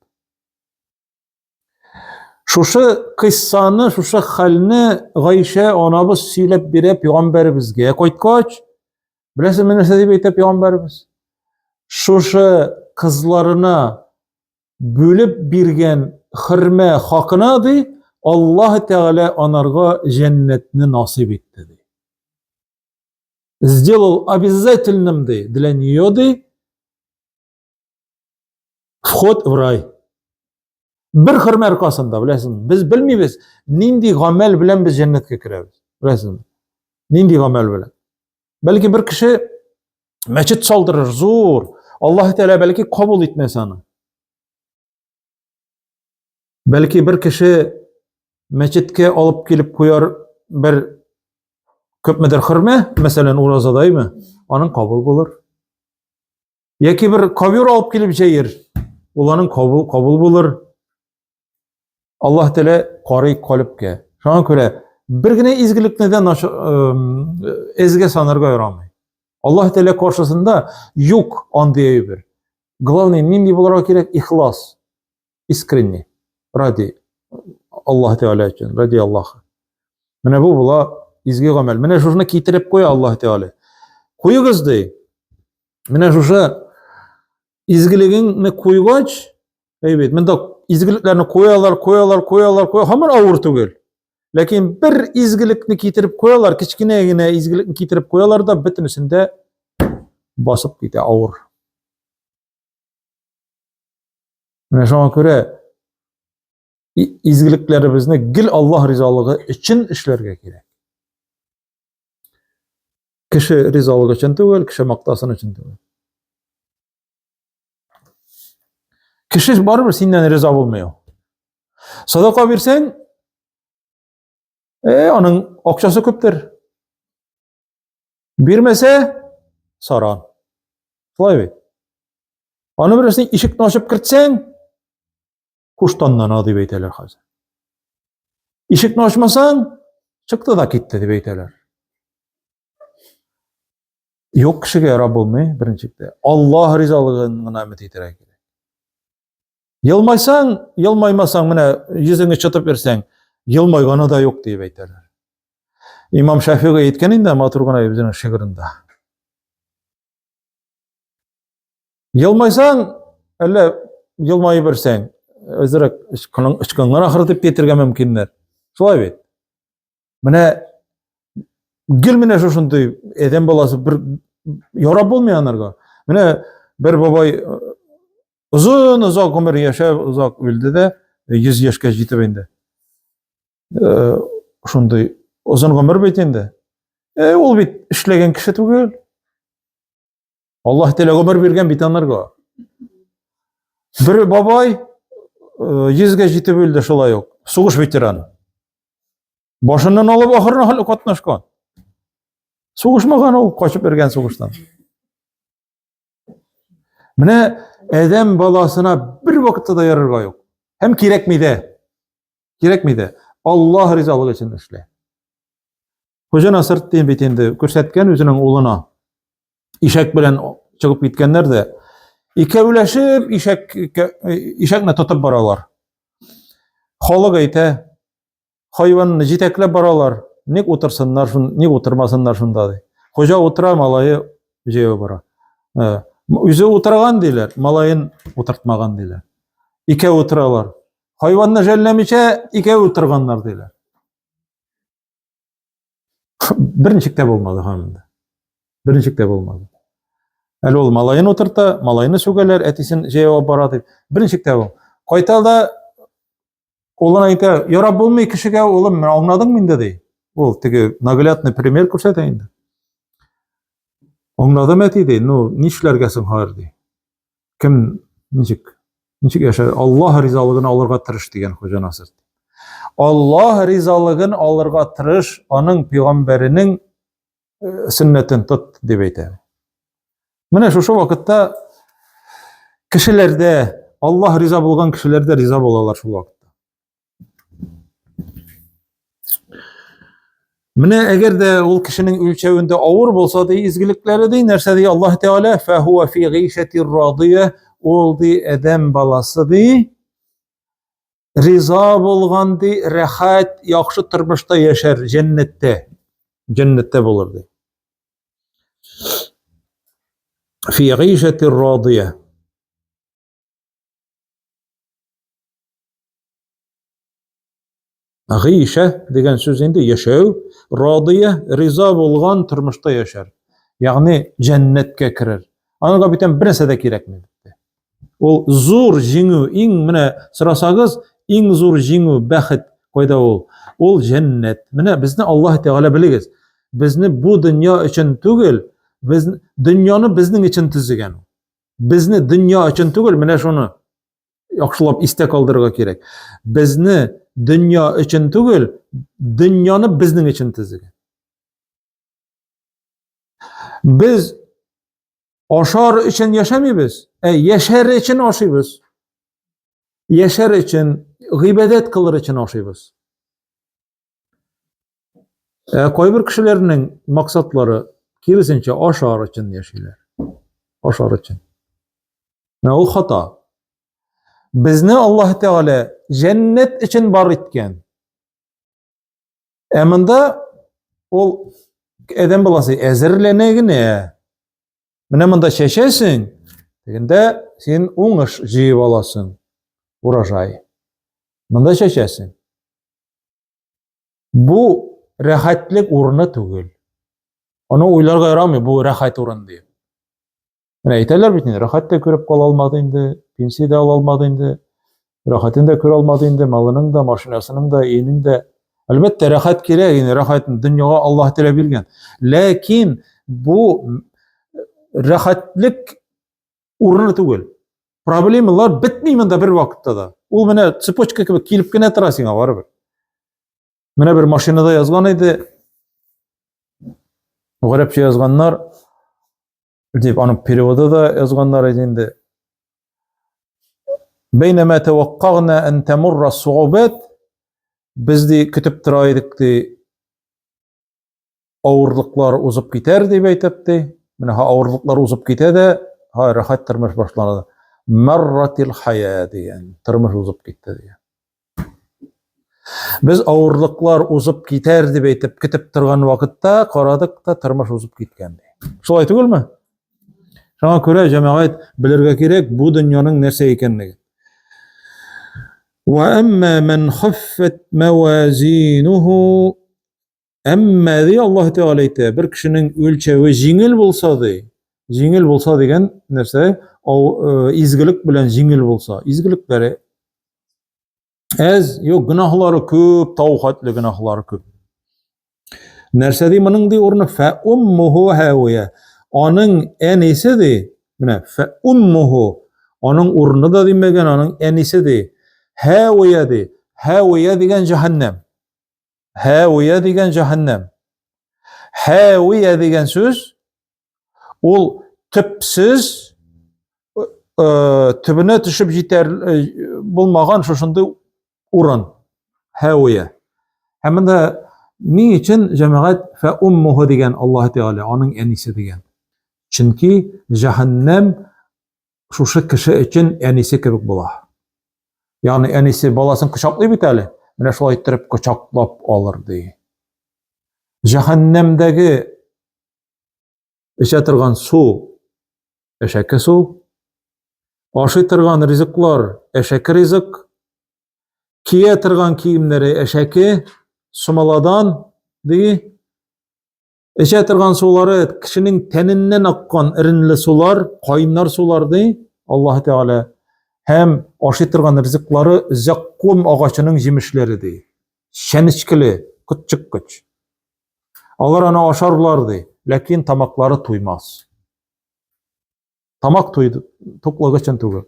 Şuşu kıssany, şuşu halini Gayşe onabız süýlep bire Peygamberimizge koýtgaç, bilesizmi näse diýip eýtip Peygamberimiz? Şuşu kızlaryna bölüp birgen hırme hakyna di, Allah Teala onarga cennetni nasip etdi di. Сделал обязательным di, для неё di, vhod в rай. Bir hırme arkasında, bilesizmi? Biz bilmeýiz, nindi gamel bilen biz cennetke kirebiz. Bilesizmi? Nindi gamel bilen. Belki bir kişi meçit saldırır, zor. Allah Teala belki kabul etmez onu. Belki bir kişi meçitke alıp gelip koyar bir köpmedir hırme, mesela urazadaymy, onun kabul bulur. Yaki bir kavyor alıp gelip jeyir, olanın kabul bulur. Allah Teala qary kalipke. Şoňa görä birgine izgilikden ezge sanarga ýaramay. Allah Teala karşısında yok andiýy bir. Главный nindi bolarga kerek ihlas, искренне. Ради Allah Teala için, raди Allah. Mene bu bula izgi gamel. Mene şuşuna kitirip koy Allah Teala. Koyuguz dey. Mene şuşa izgiligini koygaç, eýbet, mende izgiliklerini koyalar, hamar awur tugel. Lakin bir izgilikni kitirip koyalar, kiçkinegine izgilikni kitirip koyalar da bitinisinde basıp gide awur. Mene şoňa görä izgiliklerimizni gil Allah rizalığı için işlerge gerek. Kişi rizalığı için tugel, kişi maktasın için tugel. Kişi baribir senden riza bolmaýar. Sadaka bersen, onun akçası köpdür. Bermese, saran. Şolay bi. Onu birisini işikni açıp kirtsen, kuştandan diýip eýterler hazır. İşikni açmasan, çıktı da gitti diýip eýterler. Yok kişiге yarab olmay, birinçikde. Allah rizalığın gına ümit eterek. Yılmaysan, yılmaymasan, mine yüzünü çıtıp versen, yılmaygana da yok diye beyterler. İmam Şafii'ye aytganinde Maturgana bizning şiirinde. Yılmaysan, elle yılmayı versen, özürek ışkıngan ahırtıp getirgen mümkünler. Şolay beyt. Mine gülmine şoşundu eden bolası bir yorap olmayanlarga. Mine bir babay uzak ömür yaşayıp uzak öldü de 100 yaşga jetip endi. Şunday uzun ömür beytende. Ol bit işlegen kişi tugul. Allah Teala ömür bergen bitanlarga. Bir babay 100 jetip öldü şolay yok. Soğuş veteranı. Başından alıp ahırına halı katnaşkan. Soğuşmagan ol, kaçıp bergen soğuştan. Mine edem balasına bir vakitte da yararga yok. Hem kirek miydi? Kirek miydi? Allah rizalığı için işle. Hoca Nasır diyen bitinde görsetken özünün oğluna işek bilen çıkıp gitkenler de ikevleşip işekne tutup baralar. Halık eyte hayvanını jitekle baralar. Nek otursınlar, nek oturmasınlar şunda de. Hoca otura malayı jeye bara. Üzü oturgan deyler, malayın oturtmagan deyler. İke oturalar. Hayvanını jellemişe ike oturganlar deyler. Birinçikte olmadı hamında. Birinçikte olmadı. El ol malayın oturta, malayını sögeler, etisin jeye bara deyip. Birinçikte ol. Kaytalda olan ayta, yarab olmay kişige oğlum, anladın mı indi dey. Ol, tege nagilatını primer kurseteyindi. Anladım etiydi, nişlergesin hayır dey. Kim, nicik yaşar? Allah rizalığını alırga tırış degen Hoca Nasır. Allah rizalığını alırga tırış, onun peygamberinin sünnetin tut deb aytadi. Mine şu vakitte kişilerde, Allah riza bulgan kişilerde riza bolalar şu vakitte. Mine eğer de ol kişinin ölçevinde ağır bolsa da izgilikleri de nerse de Allah Teala fehuve fi gîşetir radiye oldu edem balası de riza bulgan de rahat yaxşı turmuşda yaşar cennette bulurdu. Fi gîşetir radiye Gîşe degen söz endi yaşaw, radiye riza bulgan turmuşda yaşar. Yani cennetke kirer. Anaga biten bir narsa da kerakmi. Ol zor jiňu, iň mine sırasagız, iň zor jiňu bäxit koyda ol. Ol cennet. Mine bizni Allah Teala biligiz. Bizni bu dünya için tugul, bizni dünyany bizning için tüzügen. Bizni dünya için tugul, mine şonu yaxşılap istek aldırga kerek. Bizni dünya için tugul, dünyany bizning için tüzügen. Biz aşar için yaşamayız. Yaşar için aşıyız. Yaşar için, gıybedet kılır için aşıyız. Koybur kişilerinin maksatları kirisince aşar için yaşayırlar. Aşar için. Ne o hata? Bizni Allah Teala cennet için bar etken. Eminde ol edem balası ezirlenegine mine mında şeşesin degende sen oňaş jyýyp alasın uraşay. Mında şeşesin. Bu rahatlyk urny tugul. Onu oýlarga yaramy bu rahat urun diýip. Mine aýtarlar bitini rahat da körüp kala almady indi, pensiýa da almady indi, rahatyny da köre almady indi, malynyň da, maşynasynyň da, eýiniň de. Elbette rahat kerek, yani rahatın dünyaga Allah Teala bergen. Lakin bu rahatlık urny tugul. Problemler bitmeýmende bir wagtda da. Ol mene çypoçka gibi kilip gene tarasyňa barbyr. Mene bir maşynada yazgan idi. Garipçe yazganlar dip anyň perioda da yazganlar edi. Beynema tewaqqagna en temurra su'ubat bizdi kütüp turaydık di, ağırlıklar uzup gider dep aytapdy. Менә авырлыклар узып китә дә, рәхәт тормыш башланады. Марратил хая дигән, тормыш узып китте дигән. Без авырлыклар узып китәр дип әйтеп көтеп торган вакытта карадык та тормыш узып киткән. Шулай түгелме? Шуңа күрә җәмәгать белергә кирәк бу дөньяның нәрсә икәнлеген. Ва амма ман хаффат мавазинуху, әмма ди Аллаһ Тәгалә әйтә, бер кешенең үлчәве җиңел булса ди. Җиңел булса дигән нәрсә? Изгелек белән җиңел булса, изгелекләре әз, юк, гөнаһлары күп, тауқатлы гөнаһлары күп. Нәрсә ди моның ди урыны? Фа уммуху хавия. Аның әнисе ди, менә фа уммуху, аның урыны да димәгән, аның әнисе ди. Хавия ди. Хавия дигән җәһәннәм. Хавия дигән җәһәннәм. Хавия дигән сүз ул төпсез, төбенә төшеп җитәр булмаган шушындый урын. Хавия. Һәм монда ни өчен җәмәгать фа уммуху дигән Аллаһ Тәгалә, аның әнисе дигән. Чөнки җәһәннәм шушы кеше өчен әнисе кебек була. Ягъни әнисе баласын кочаклый бит әле. Менә шулай иттереп кочаклап алыр ди. Җәһәннәмдәге эчә торган су, әшәке су, ашый торган ризыклар, әшәке ризык, кия торган киемнәре, әшәке, сумаладан ди. Эчә торган сулары кешенең тәненнән аккан иренле сулар, кайнар сулар ди. Аллаһ Тәгалә һәм ашый торган ризыклары зәккум агачының җимешләре ди. Шәнечкеле, кытчыккыч. Алар аны ашарлар ди, ләкин тамаклары туймас. Тамак туйды, туклыгы өчен түгел.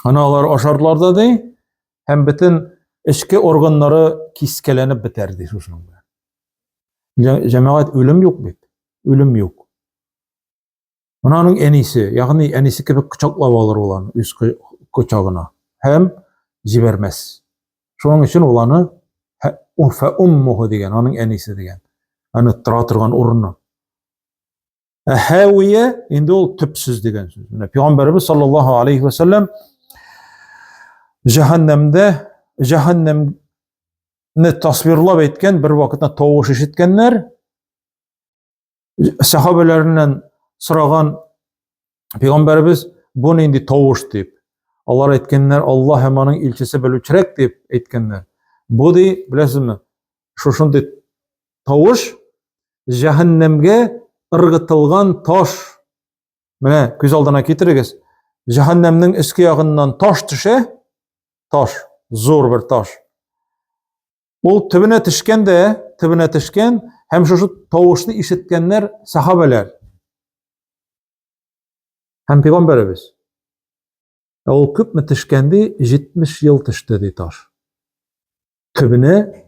Аны алар ашарлар да ди, һәм бөтен эчке органнары кискәләнеп бетәр ди шушының белән. Җәмәгать, үлем юк бит. Үлем юк. Аның әнисе, ягъни әнисе кебек кочаклап алыр уларны үз кочагына һәм җибәрмәс. Шуның өчен уларны фа уммуху дигән, аның әнисе дигән. Аны тора торган урыны. Хавия инде ул төпсез дигән сүз. Менә Пәйгамбәрбез саллаллаһу алейхи ва саллям җәһәннәмне тасвирлап әйткән, бер вакытта тавыш ишеткәннәр. Сахабаларыннан сораган Пәйгамбәрбез бу нинди тавыш дип. Алар әйткәннәр, Аллаһ һәм аның илчесе белүчерәк дип әйткәннәр. Бу ди, беләсезме, шушындый тавыш җәһәннәмгә ыргытылган таш. Менә күз алдына китерегез. Җәһәннәмнең эске ягыннан таш төшә, таш, зур бер таш. Ул төбенә төшкән һәм шушы тавышны ишеткәннәр сахабалар. Һәм Пәйгамбәрбез. Ул күпме төшкәнди? 70 ел төште ди таш. Төбенә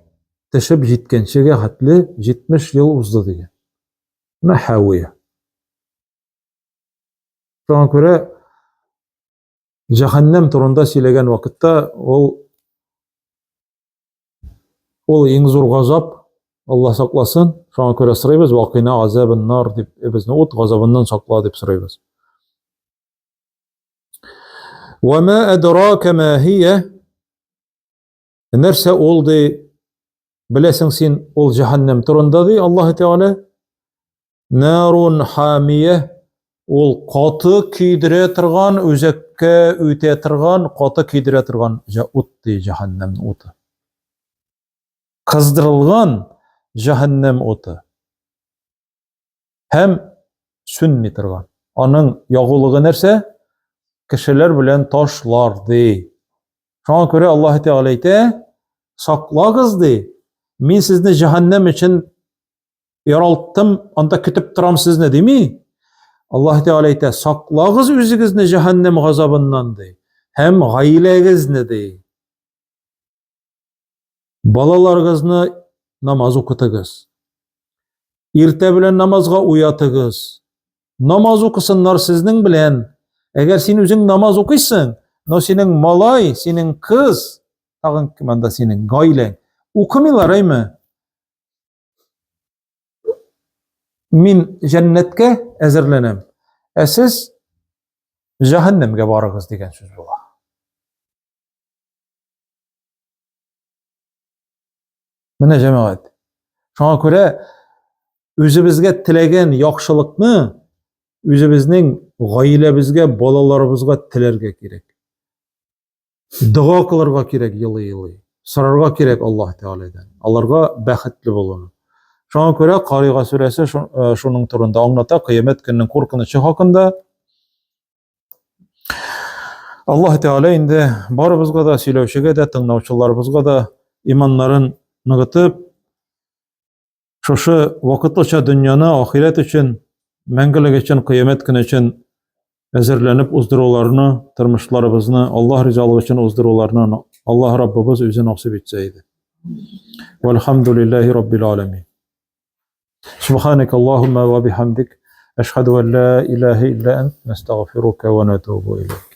төшеп җиткәнчегә хәтле 70 ел узды дигән. Менә Хавия. Шуңа күрә җәһәннәм турында сөйләгән вакытта ул иң зур газап, Аллаһ сакласын. Шуңа күрә сорыйбыз, вакыйна азабын нар дип, безне ут газабыннан сакла дип сорыйбыз. Ва ма адрака ма хия, нәрсә ул ди, беләсең син ул җәһәннәм турында ди Аллаһ Тәгалә. Нарун хамия, ул каты кидерә торган, үзәккә үтә торган, каты кидерә торган ут ди, җәһәннәм уты. Кыздырылган җәһәннәм уты. Һәм сүнми торган. Аның ягулыгы нәрсә? Кешеләр белән ташлар ди. Шуңа күрә Аллаһ Тәгалә әйтә, саклагыз ди. Мин сезне җәһәннәм өчен яралттым, анда көтеп торам сезне дими. Аллаһ Тәгалә әйтә, саклагыз үзегезне җәһәннәм газабыннан ди. Һәм гаиләгезне ди. Балаларыгызны намаз укытыгыз. Иртә белән намазга уятыгыз. Намаз укысыннар сезнең белән. Әгәр син үзең намаз укыйсың, но синең малай, синең кыз, тагын кемәндә синең гаиләң укымыйлар әйме? Min cennetke ezerlenem. Siz cehennemge barıgız degan söz bola. Mine cemaat. Şoňa görä özübizge tilegen ýakşylykny özübizning gaýlebizge, balalarybızga tilerge kerek. Duga kılarga kerek ýyly-ýyly. Sorarga kerek Allah Teala'dan. Alarga bäxtli bolun. Şoňa görä Qariga suresi şonuň turunda aňlata kıyamet gününiň korkunçy hakynda Allah Teala indi barybızga da süýleşige de tınlawçylarybızga da imanlaryny nygytyp şoşu wagtlyça dünýäni ahiret üçin, mäңgilik üçin, kıyamet günü üçin ezerlenip uzdurularyny, tırmyşlarybyzyny Allah rizalygy üçin uzdurularyny Allah Rabbimiz özü nasip etseýdi. Velhamdülillahi Rabbil alamin. Subhaneke Allahumma ve bihamdik. Eşhedü en la ilahe illa ent. Nestağfiruke ve netubu ileyk.